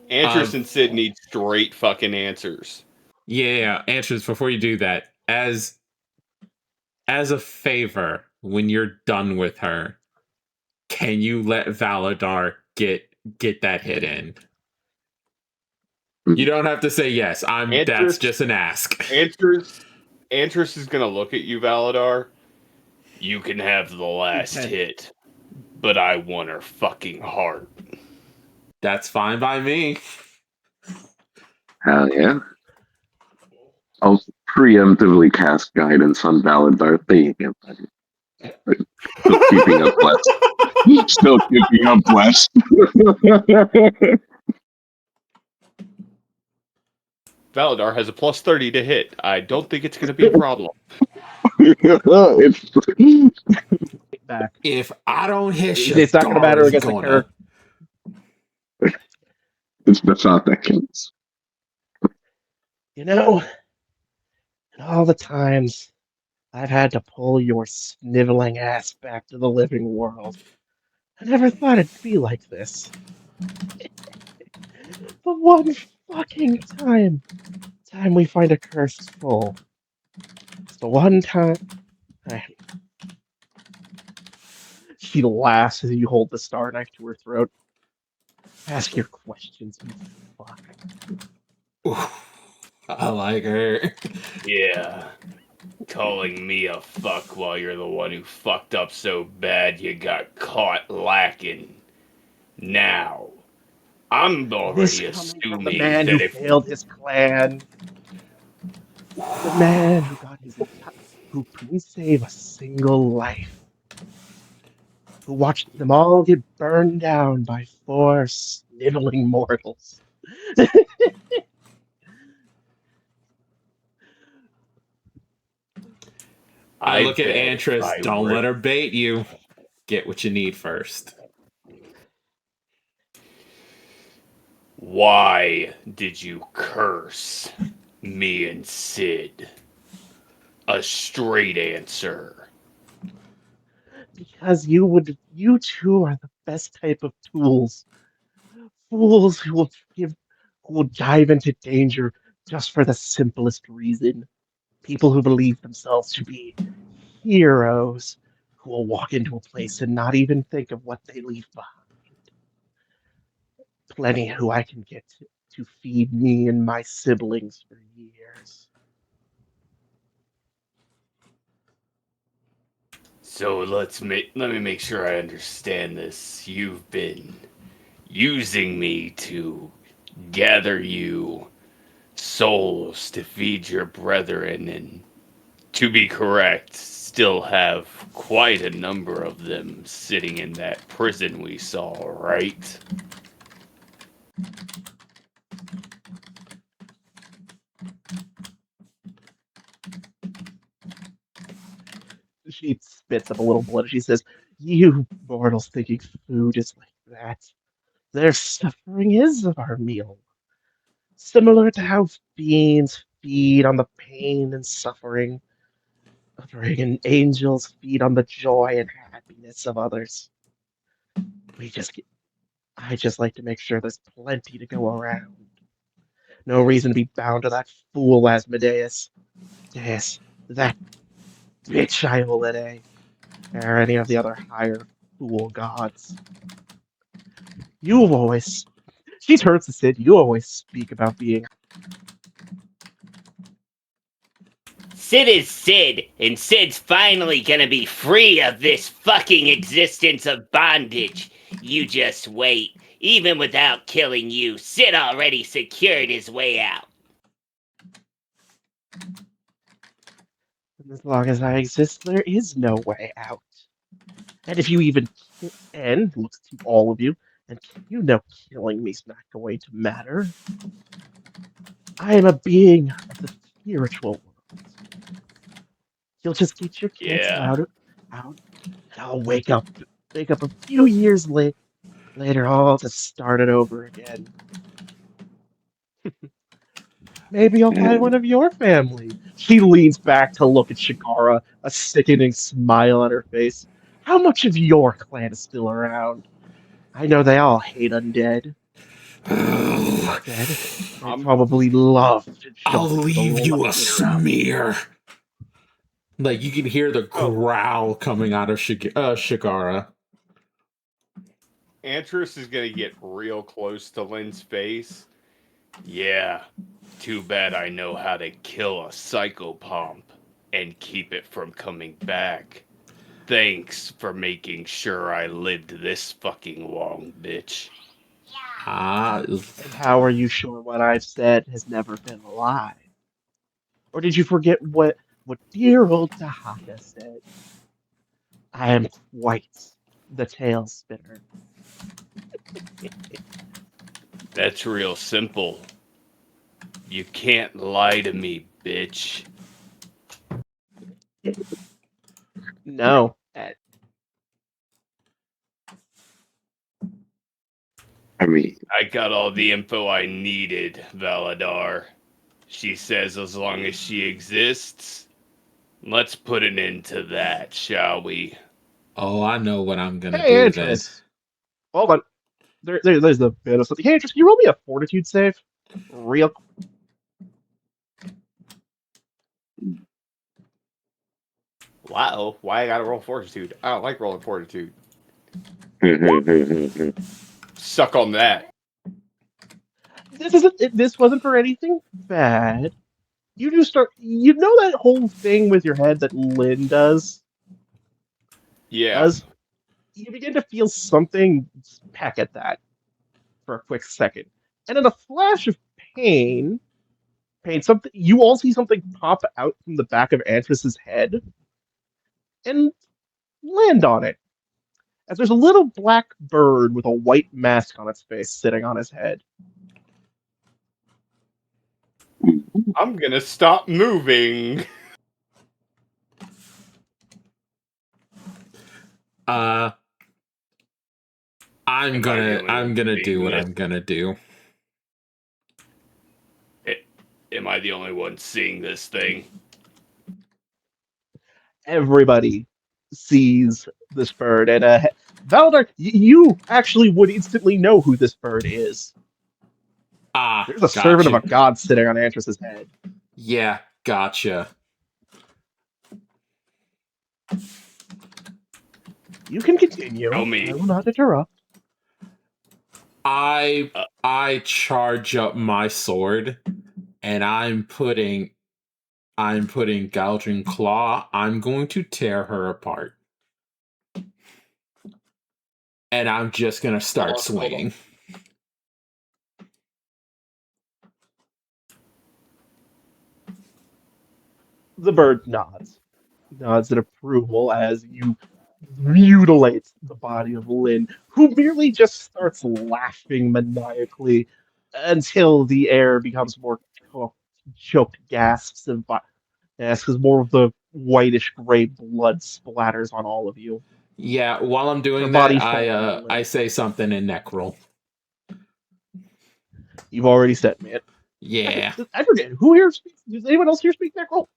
Antris and Sid need straight fucking answers. Yeah, Antris, before you do that, as a favor, when you're done with her, can you let Validar get that hit in? You don't have to say yes. That's just an ask. Antris is gonna look at you, Validar. You can have the last hit, but I want her fucking heart. That's fine by me. Hell yeah. I'll preemptively cast guidance on Validar. Still keeping up blessed. Still keeping up blessed. Validar has a plus 30 to hit. I don't think it's going to be a problem. If I don't hit it's not going to matter against the character. It's the thought that counts. You know, All the times I've had to pull your sniveling ass back to the living world. I never thought it'd be like this. The one fucking time we find a cursed soul. It's the one time. I- She laughs as you hold the star knife to her throat. Ask your questions, you fuck. I like her. Yeah. Calling me a fuck while you're the one who fucked up so bad you got caught lacking. Now, I'm This already coming from the assuming man who that if failed his clan, the man who got who couldn't save a single life, who watched them all get burned down by four sniveling mortals. I I look at bet if Antris. I Don't were let her bait you. Get what you need first. why did you curse me and Sid? A straight answer. Because you two are the best type of tools. Fools who will dive into danger just for the simplest reason. People who believe themselves to be heroes who will walk into a place and not even think of what they leave behind. Plenty who I can get to feed me and my siblings for years. So let me make sure I understand this. You've been using me to gather you souls to feed your brethren, and to be correct, still have quite a number of them sitting in that prison we saw, right? She spits up a little blood. She says, "You mortals thinking food is like that. Their suffering is our meal. Similar to how fiends feed on the pain and suffering, and angels feed on the joy and happiness of others. We just get, I just like to make sure there's plenty to go around. No reason to be bound to that fool Asmodeus. Yes, that bitch Iolide, or any of the other higher fool gods. You always, she turns to Sid, you always speak about being. Sid is Sid, and Sid's finally gonna be free of this fucking existence of bondage. You just wait. Even without killing you, Sid already secured his way out. As long as I exist, there is no way out. And if you even, and looks to all of you, and you know killing me's not going to matter. I am a being of the spiritual world. You'll just get your kids Yeah. out, and I'll wake up a few years later, all to start it over again. Maybe you'll find one of your family. She leans back to look at Shikara, a sickening smile on her face. How much of your clan is still around? I know they all hate undead. Instead, they I'm probably love to I'll jump into the leave you a lucky round. smear. Like you can hear the oh, growl coming out of Shikara. Antris is gonna get real close to Lynn's face. Yeah. Too bad I know how to kill a psychopomp and keep it from coming back. Thanks for making sure I lived this fucking long, bitch. Ah, And how are you sure what I've said has never been a lie? Or did you forget what dear old Tahaka said? I am quite the tail spinner. That's real simple. You can't lie to me, bitch. No, I mean, I got all the info I needed, Valadar. She says as long as she exists, let's put an end to that, shall we? Oh, I know what I'm gonna Hey, do then. Antris. Hold on. There's the bit of something. Hey, Antris, can you roll me a fortitude save? Real. Wow, why I gotta roll fortitude? I don't like rolling fortitude. Suck on that. This wasn't for anything bad. You do start. You know that whole thing with your head that Lynn Yeah. does. You begin to feel something peck at that for a quick second, and in a flash of pain, something you all see something pop out from the back of Antris's head and land on it. As there's a little black bird with a white mask on its face sitting on his head. I'm gonna stop moving. I'm gonna do what I'm gonna do. Am I the only one seeing this thing? Everybody sees this bird, and Valdar, you actually would instantly know who this bird is. There's a servant of a god sitting on Antris's head. Yeah, gotcha. You can continue. Tell me. I will not interrupt. I charge up my sword, and I'm putting gouging claw. I'm going to tear her apart, and I'm just gonna start swinging. The bird nods in approval as you mutilate the body of Lynn, who merely just starts laughing maniacally until the air becomes more choked gasps and as more of the whitish gray blood splatters on all of you. Yeah, while I'm doing Her that, I say something in Necrol. You've already said, man. Yeah. I forget. Who here speaks? Does anyone else here speak Necrol?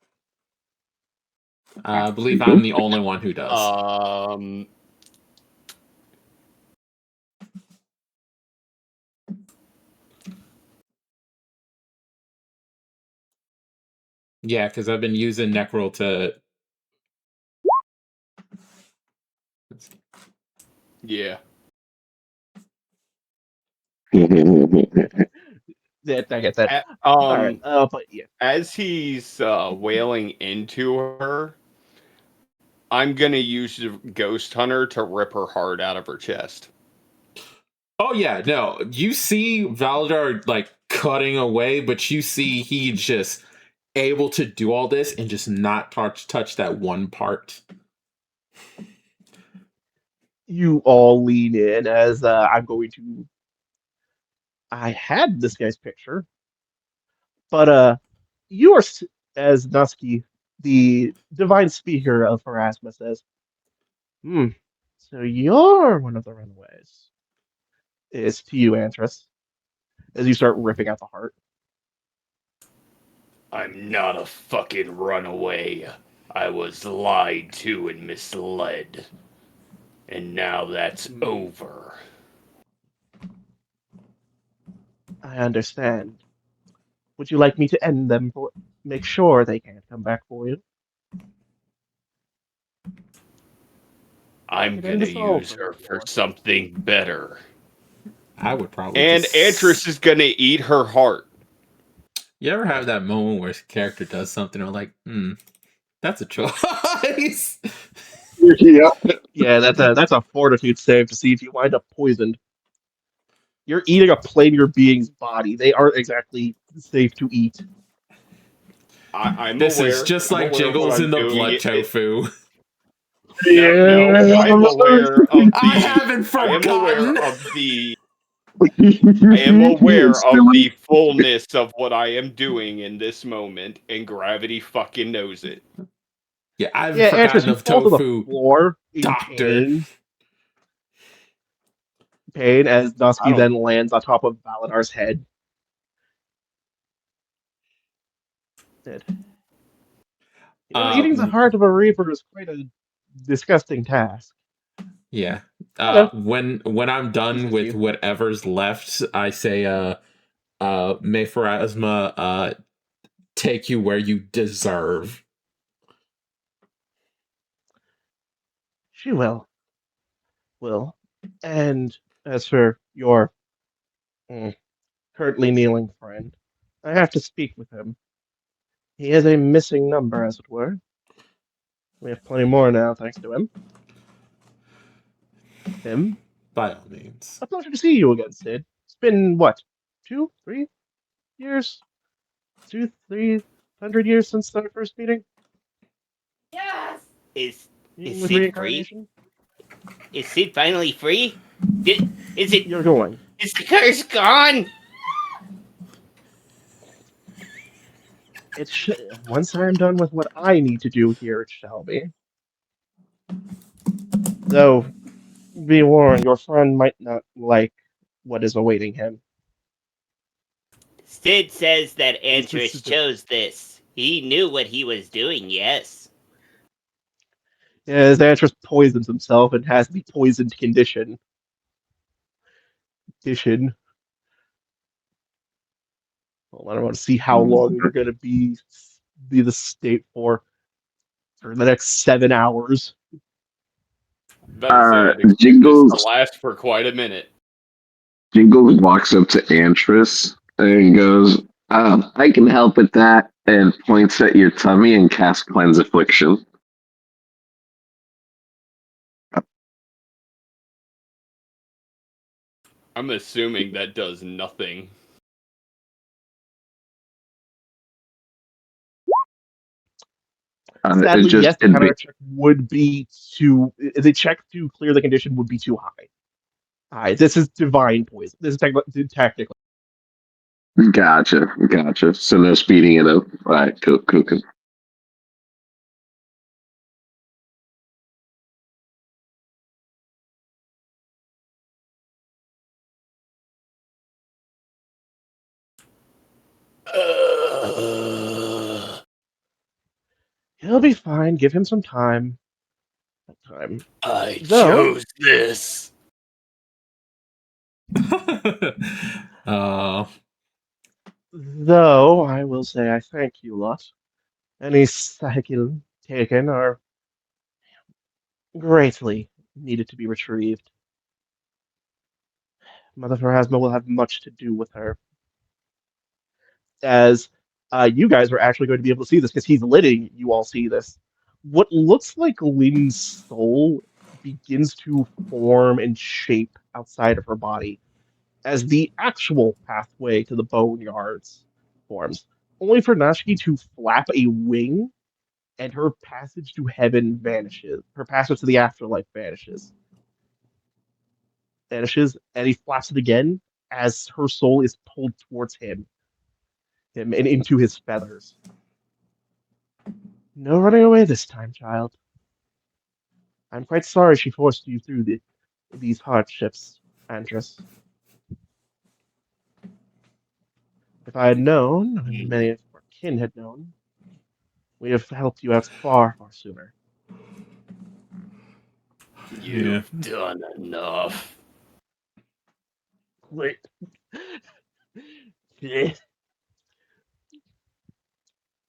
I believe I'm the only one who does. Yeah, because I've been using Necrol to... Yeah. Yeah, I get that. All right, but yeah. As he's wailing into her, I'm gonna use the Ghost Hunter to rip her heart out of her chest. Oh yeah, no. You see Valdar like cutting away, but you see he just able to do all this and just not touch that one part. You all lean in as I'm going to. I had this guy's picture, but you are as Nusky, the divine speaker of Pharasma, says. So you're one of the runaways. It's to you, Antris, as you start ripping out the heart. I'm not a fucking runaway. I was lied to and misled. And now that's over. I understand. Would you like me to end them for make sure they can't come back for you? I'm gonna use her for something better. I would probably. And Antris is gonna eat her heart. You ever have that moment where a character does something and like, that's a choice? Yeah, that's a fortitude save to see if you wind up poisoned. You're eating a planar being's body. They aren't exactly safe to eat. I'm this aware. Is just I'm like Jiggles in the blood tofu. No, I'm aware of the. I haven't forgotten. I am aware of the. I am aware of the fullness of what I am doing in this moment, and gravity fucking knows it. Yeah, I've forgotten of fall tofu. To the floor in Doctor. Pain as Dusky then lands on top of Valadar's head. Sid. Eating the heart of a reaper is quite a disgusting task. Yeah. Hello. When I'm done with whatever's left, I say, may Pharasma take you where you deserve. She will. And as for your currently kneeling friend, I have to speak with him. He has a missing number, as it were. We have plenty more now, thanks to him. By all means. A pleasure to see you again, Sid. It's been, what, 2, 3 years? 300 years since our first meeting? Yes! Is With Sid free? Is Sid finally free? Is it? You're going. Is the curse gone? Once I'm done with what I need to do here, it shall be. Though, be warned, your friend might not like what is awaiting him. Sid says that Antris chose this. He knew what he was doing, yes. As Antris poisons himself and has the poisoned condition. Well, I don't want to see how long you're going to be the state for the next 7 hours. Jingles to last for quite a minute. Jingles walks up to Antris and goes, I can help with that, and points at your tummy and casts Cleanse Affliction. I'm assuming that does nothing. Sadly, yes, the counter check would be the check to clear the condition would be too high. This is divine poison. This is technically. Gotcha. So no speeding it up. All right, cool. He'll be fine. Give him some time. I chose this. Though I will say I thank you lot. Any cycle taken are greatly needed to be retrieved. Mother Pharasma will have much to do with her. As you guys are actually going to be able to see this because he's letting you all see this. What looks like Lynn's soul begins to form and shape outside of her body as the actual pathway to the boneyards forms, only for Nashki to flap a wing and her passage to heaven vanishes. Her passage to the afterlife vanishes, and he flaps it again as her soul is pulled towards him and into his feathers. No running away this time, child. I'm quite sorry she forced you through these hardships, Andrus. If I had known, and many of our kin had known, we'd have helped you out far sooner. You've done enough. Wait.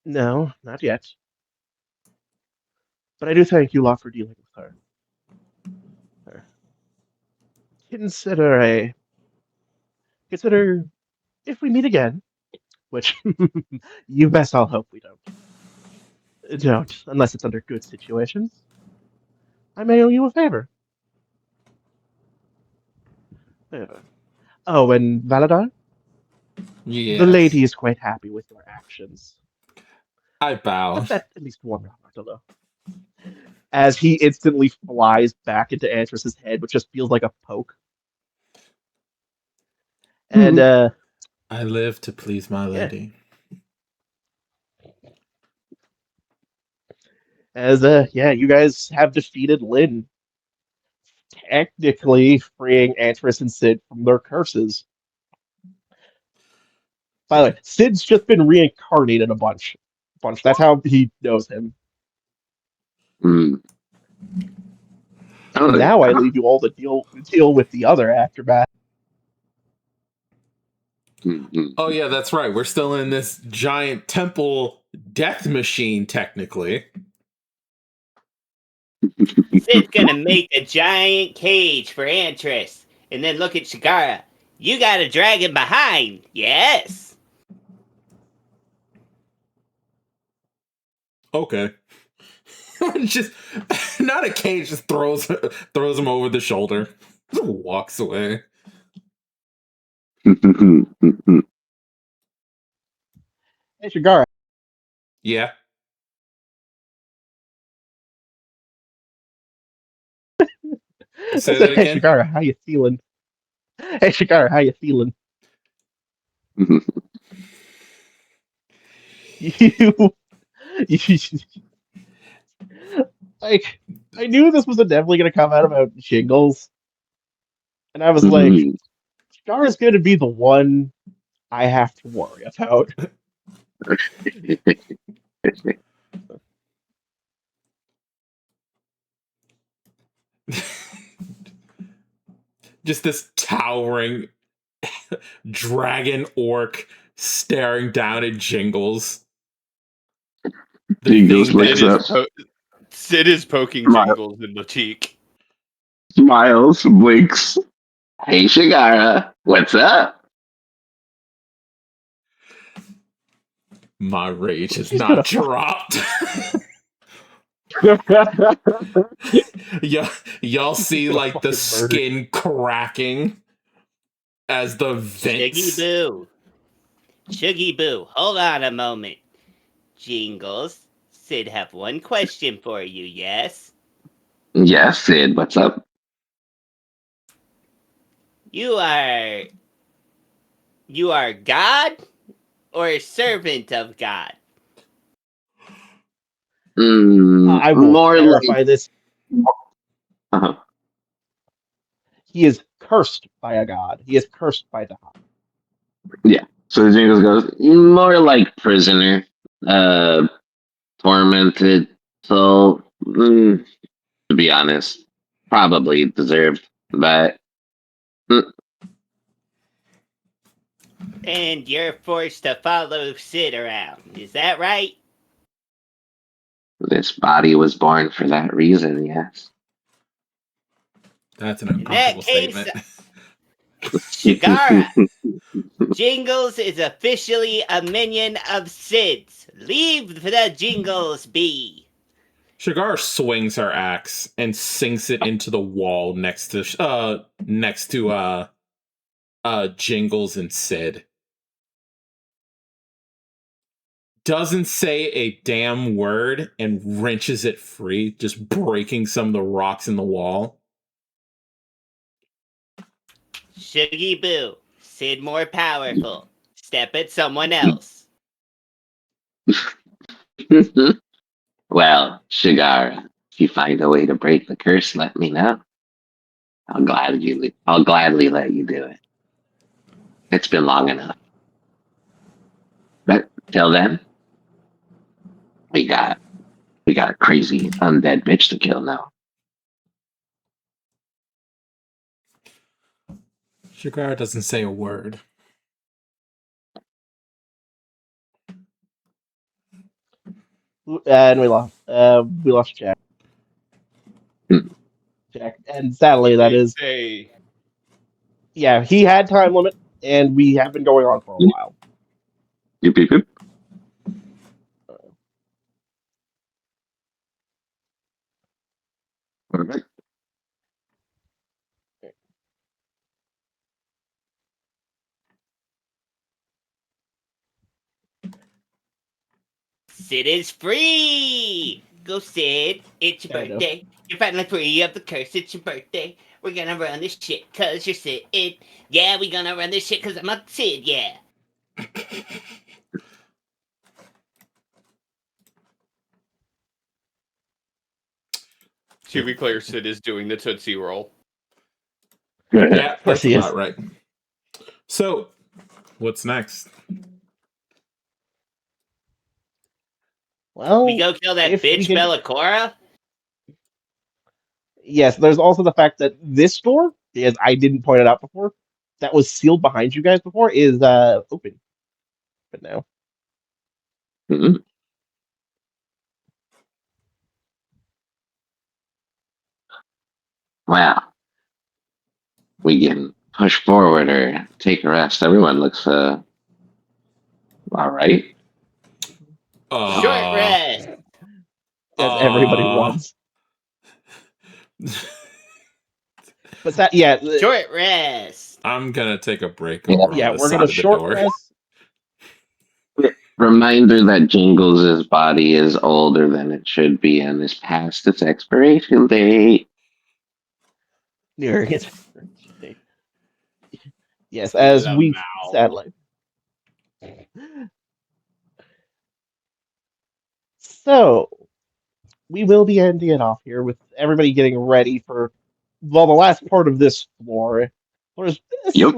No, not yet. But I do thank you lot for dealing with her. Consider if we meet again, which you best all hope we don't, unless it's under good situations. I may owe you a favor. Oh, and Valadar? Yes. The lady is quite happy with your actions. I bow. Let that at least warm your heart a little. As he instantly flies back into Antris's head, which just feels like a poke. And I live to please my lady. As you guys have defeated Lynn, technically freeing Antris and Sid from their curses. By the way, Sid's just been reincarnated a bunch. punch. That's how he knows him. Hmm. And now I leave you all to deal with the other aftermath. Oh yeah, that's right. We're still in this giant temple death machine, technically. Sid's gonna make a giant cage for Antris, and then look at Shigara. You got a dragon behind, yes. Okay. Just not a cage, just throws him over the shoulder. Walks away. Hey, Shigara. Yeah. Say that Hey, again. Shigara, how you feeling? Hey, Shigara, how you feeling? you, like, I knew this was inevitably going to come out about Jingles, and I was like, Shigara's going to be the one I have to worry about. Just this towering dragon orc staring down at Jingles. Jingles looks up. Sid is poking Jingles in the cheek. Smiles, blinks. Hey, Shigara, what's up? My rage has not dropped. Y'all see like the skin cracking as the vents. Shuggy Boo, hold on a moment. Jingles, Sid have one question for you, yes? Yes, Sid, what's up? You are God or a servant of God? I will more clarify like this. uh-huh. He is cursed by a god. He is cursed by the god. Yeah. So Jingles goes more like prisoner, tormented. So to be honest, probably deserved, but And you're forced to follow Sid around, is that right? this body was born for that reason. Yes. That's an In that uncomfortable case, statement. Shigara, Jingles is officially a minion of Sid's. Leave the Jingles be. Shigar swings her axe and sinks it into the wall next to Jingles and Sid. Doesn't say a damn word and wrenches it free, just breaking some of the rocks in the wall. Shuggy Boo, Sid more powerful. Step at someone else. Well, Shigara, if you find a way to break the curse, let me know. I'll gladly let you do it. It's been long enough. But till then, we got a crazy undead bitch to kill now. Shigar doesn't say a word. And we lost Jack. Jack, and sadly, that is. Yeah, he had time limit, and we have been going on for a while. Yep, yep, yep. Perfect. Sid is free! Go, Sid. It's your birthday. You're finally free of the curse. It's your birthday. We're gonna run this shit cause you're Sid. Yeah, we gonna run this shit cause I'm a Sid, yeah. To be clear, Sid is doing the Tootsie Roll. Yeah, that's about right. So, what's next? Well, We go kill that if we bitch can- Bellicora? Yes, there's also the fact that this door, as I didn't point it out before, that was sealed behind you guys before, is open. But now. Mhm. Well, we can push forward or take a rest. Everyone looks all right. Short rest. As everybody runs. But that, yeah. Short rest. I'm gonna take a break Yeah. over Yeah, on the we're side gonna of the short door. rest. Reminder that Jingles' body is older than it should be and is past its expiration date. Near its expiration date. Yes, as we Lamau. sadly. So we will be ending it off here with everybody getting ready for the last part of this floor. There's a Yep.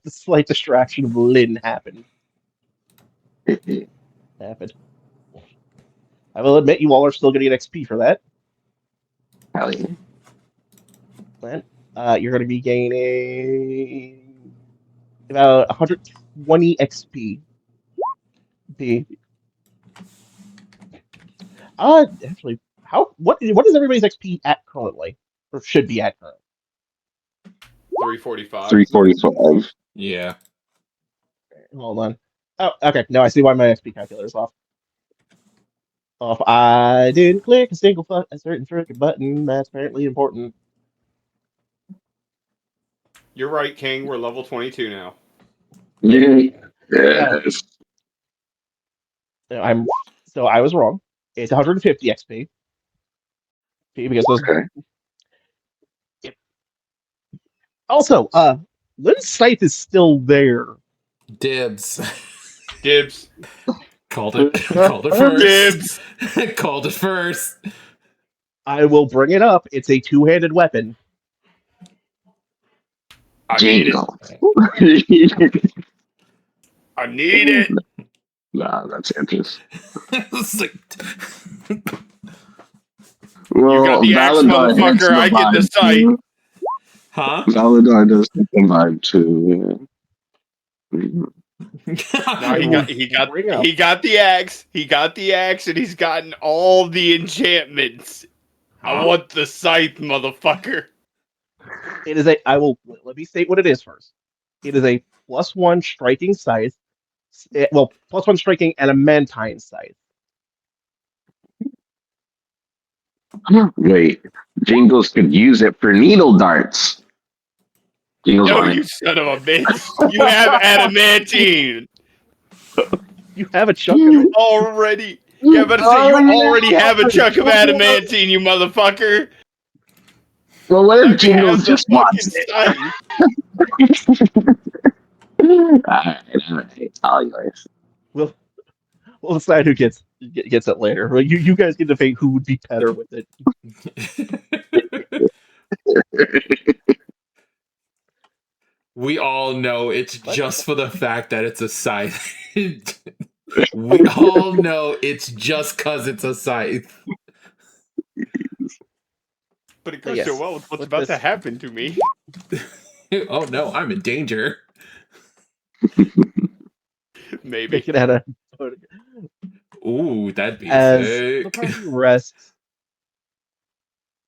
slight distraction of Lynn happened. I will admit you all are still getting XP for that. Hell yeah. Glenn, you're going to be gaining about 120 XP. Actually, what is everybody's XP at currently, or should be at currently? 345. 345. Yeah. Hold on. Oh, okay. No, I see why my XP calculator is off. I didn't click a certain trigger button. That's apparently important. You're right, King. We're level 22 now. Yes. I was wrong. It's 150 XP. Because those. Okay. Also, Lynn's scythe is still there. Dibs. Dibs. Called it. Called it first. Dibs. Called it first. I will bring it up. It's a two-handed weapon. I need it. Jingle. I need it. Nah, that's interesting. It's like, Well, You got the axe, Valadar has motherfucker. I get the vibe sight. too. huh? Valadar does have the vibe too. Yeah. No, he got the axe. He got the axe, and he's gotten all the enchantments. I want the scythe, motherfucker. It is let me state what it is first. It is a +1 striking scythe. +1 striking and a mantine scythe. Wait, Jingles could use it for needle darts. Jingles No, on you it. son of a bitch. You have adamantine. You have a chunk of it. Already. Yeah, but you already have a chunk of adamantine, you motherfucker. Well, what Let if me have Jingles the just wants fucking it? scythe. Alright. All yours. We'll decide who gets it later. You guys can debate who would be better with it. We all know it's just for the fact that it's a scythe. We all know it's just because it's a scythe. But it goes Yes. so well with what's about to happen to me. Oh no, I'm in danger. Maybe. Make it at a Ooh, that'd be as sick. the party rests.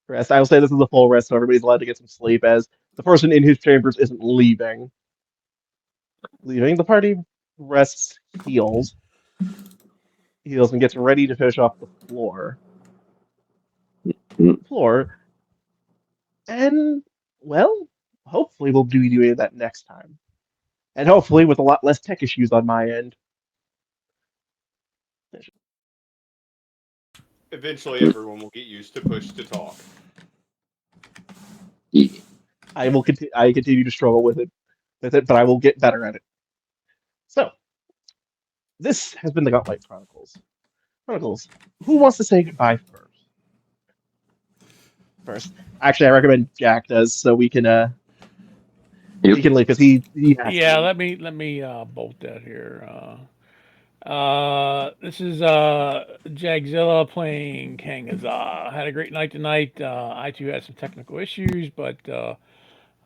I will say this is a full rest, so everybody's allowed to get some sleep. As the person in his chambers isn't leaving. The party rests, heals, and gets ready to finish off the floor. And well, hopefully we'll be doing that next time, and hopefully with a lot less tech issues on my end. Eventually, everyone will get used to push to talk. I will continue. I continue to struggle with it, but I will get better at it. So, this has been the Gauntlight Chronicles. Who wants to say goodbye first? Actually, I recommend Jack does, so we can we can leave because he has Yeah, to. let me bolt that here. This is Jagzilla playing Kang Huzzah. Had a great night tonight. I too had some technical issues, but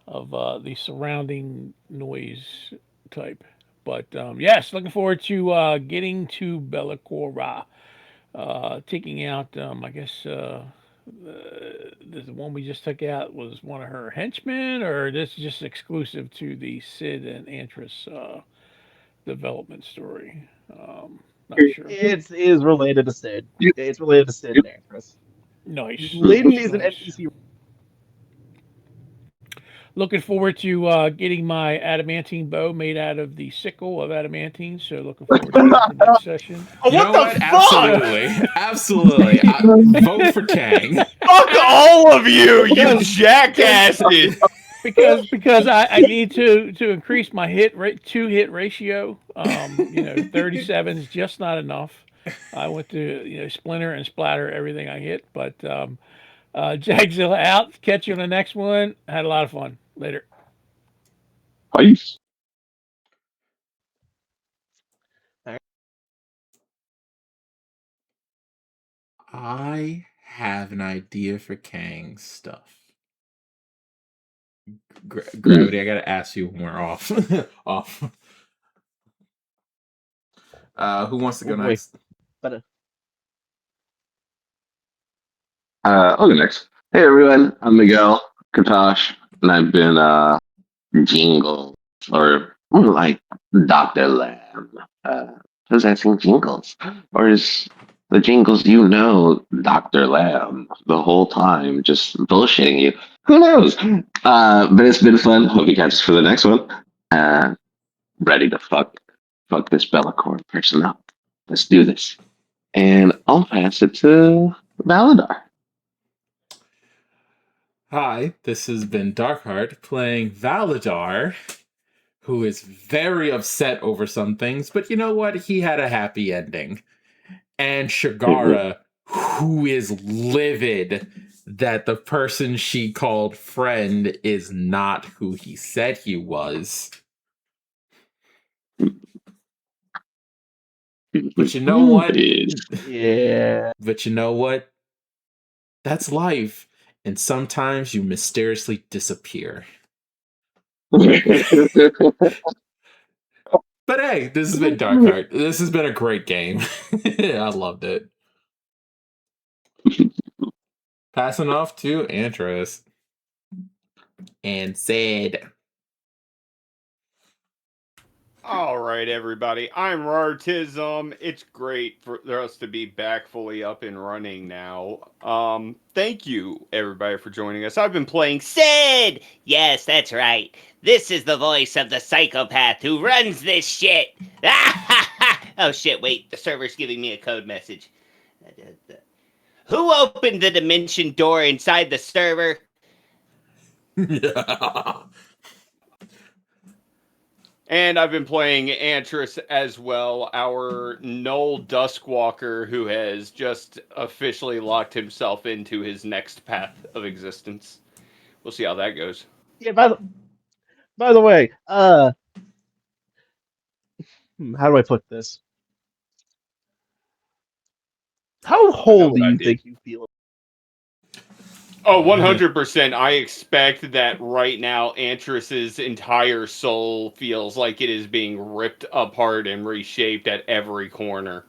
of the surrounding noise type. But yes, looking forward to getting to Bellicora, taking out. I guess the one we just took out was one of her henchmen, or this is just exclusive to the Sid and Antris development story. Not sure. It is related to Sid. It's related to Sid and Actress. Nice, Lydon is an nice. NPC. Looking forward to getting my adamantine bow made out of the sickle of adamantine. So looking forward to that for next session. Oh, You what know the what? fuck? Absolutely. Vote for Kang. Fuck all of you, you jackasses! Because I need to increase my to hit ratio. 37 is just not enough. I went to splinter and splatter everything I hit, but Jagzilla out. Catch you on the next one. Had a lot of fun. Later. Peace. I have an idea for Kang's stuff. Gravity, I gotta ask you when we're off. Off. Who wants to go next? I'll go next. Hey everyone, I'm Miguel Katosh, and I've been Jingle, or more like Dr. Lamb. Possessing Jingles. Or is the Jingles you know Dr. Lamb the whole time, just bullshitting you? Who knows? But it's been fun. Hope you catch us for the next one. Ready to fuck this Bellacore person up. Let's do this. And I'll pass it to Valadar. Hi, this has been Darkheart playing Valadar, who is very upset over some things, but you know what? He had a happy ending. And Shagara, who is livid that the person she called friend is not who he said he was. But you know what? Yeah. But you know what? That's life. And sometimes you mysteriously disappear. But hey, this has been Darkheart. This has been a great game. I loved it. Passing off to Antris. And Sid. All right, everybody. I'm Rartism. It's great for us to be back fully up and running now. Thank you, everybody, for joining us. I've been playing Sid! Yes, that's right. This is the voice of the psychopath who runs this shit. Oh shit, wait, the server's giving me a code message. Who opened the dimension door inside the server? Yeah. And I've been playing Antris as well, our Null Duskwalker who has just officially locked himself into his next path of existence. We'll see how that goes. Yeah, by the way, how do I put this? How whole do you think you feel? Oh, 100%. I expect that right now Antris's entire soul feels like it is being ripped apart and reshaped at every corner.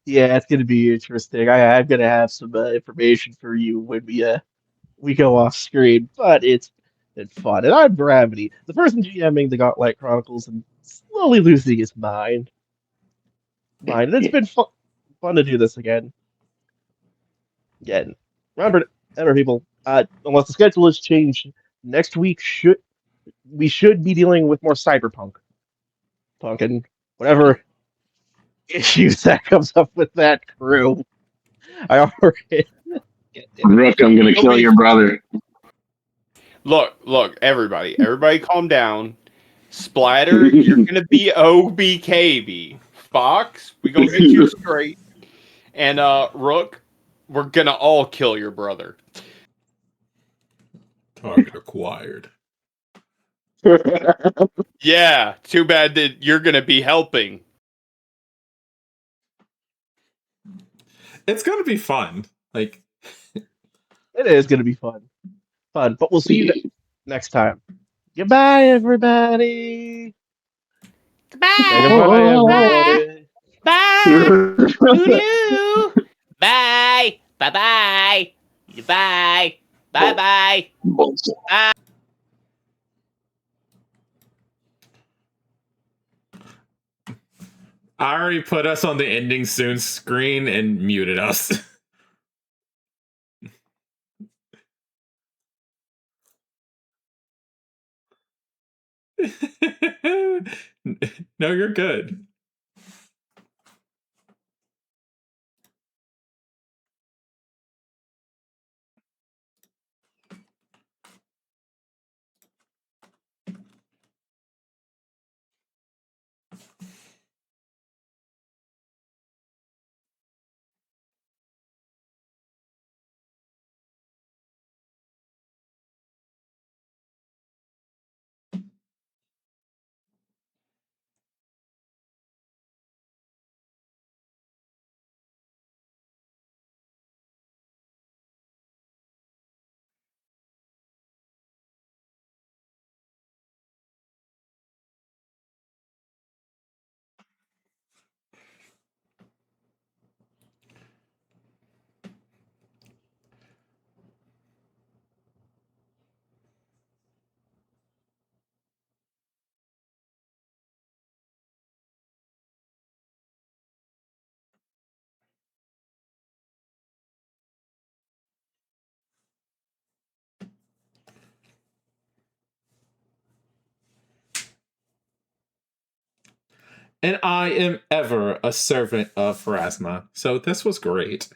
Yeah, it's gonna be interesting. I'm gonna have some information for you when we go off screen, but it's been fun. And I'm Gravity, the person GMing the Gauntlight Chronicles and slowly losing his mind. And it's been fun to do this again. Remember, people, unless the schedule has changed, next week we should be dealing with more cyberpunk, and whatever issues that comes up with that crew. I already. Rook, I'm gonna kill your brother. Look, everybody calm down. Splatter, you're gonna be OBKB. Fox, we gonna get you straight. And Rook, we're gonna all kill your brother. Target acquired. Yeah, too bad that you're going to be helping. It's gonna be fun. Like, It is going to be fun. But we'll see you next time. Goodbye, everybody. Say goodbye, Bye. everybody. Bye. Toodaloo. Bye. Bye-bye. Bye. Bye-bye. Bullshit. Bye. I already put us on the ending soon screen and muted us. No, you're good. And I am ever a servant of Pharasma. So this was great.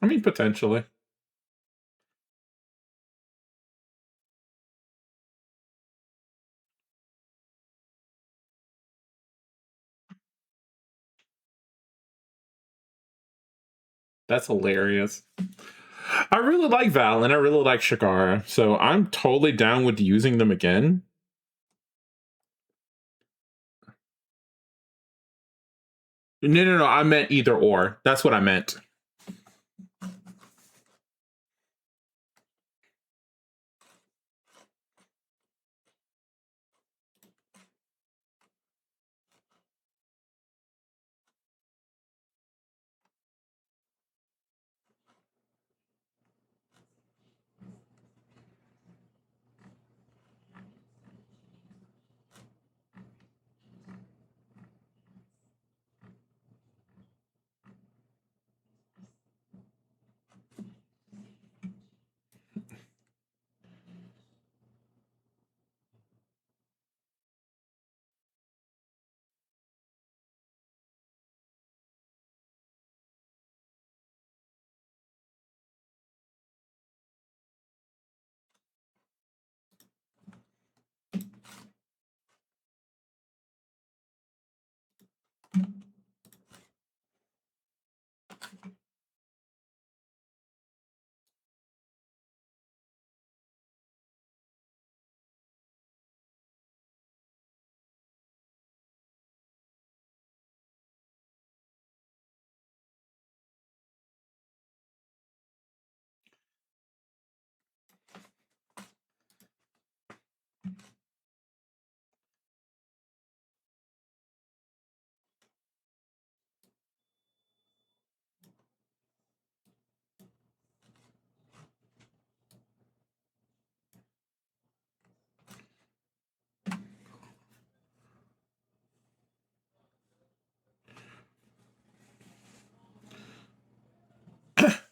I mean, potentially. That's hilarious. I really like Val and I really like Shakara, so I'm totally down with using them again. No. I meant either or. That's what I meant.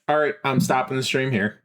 All right, I'm stopping the stream here.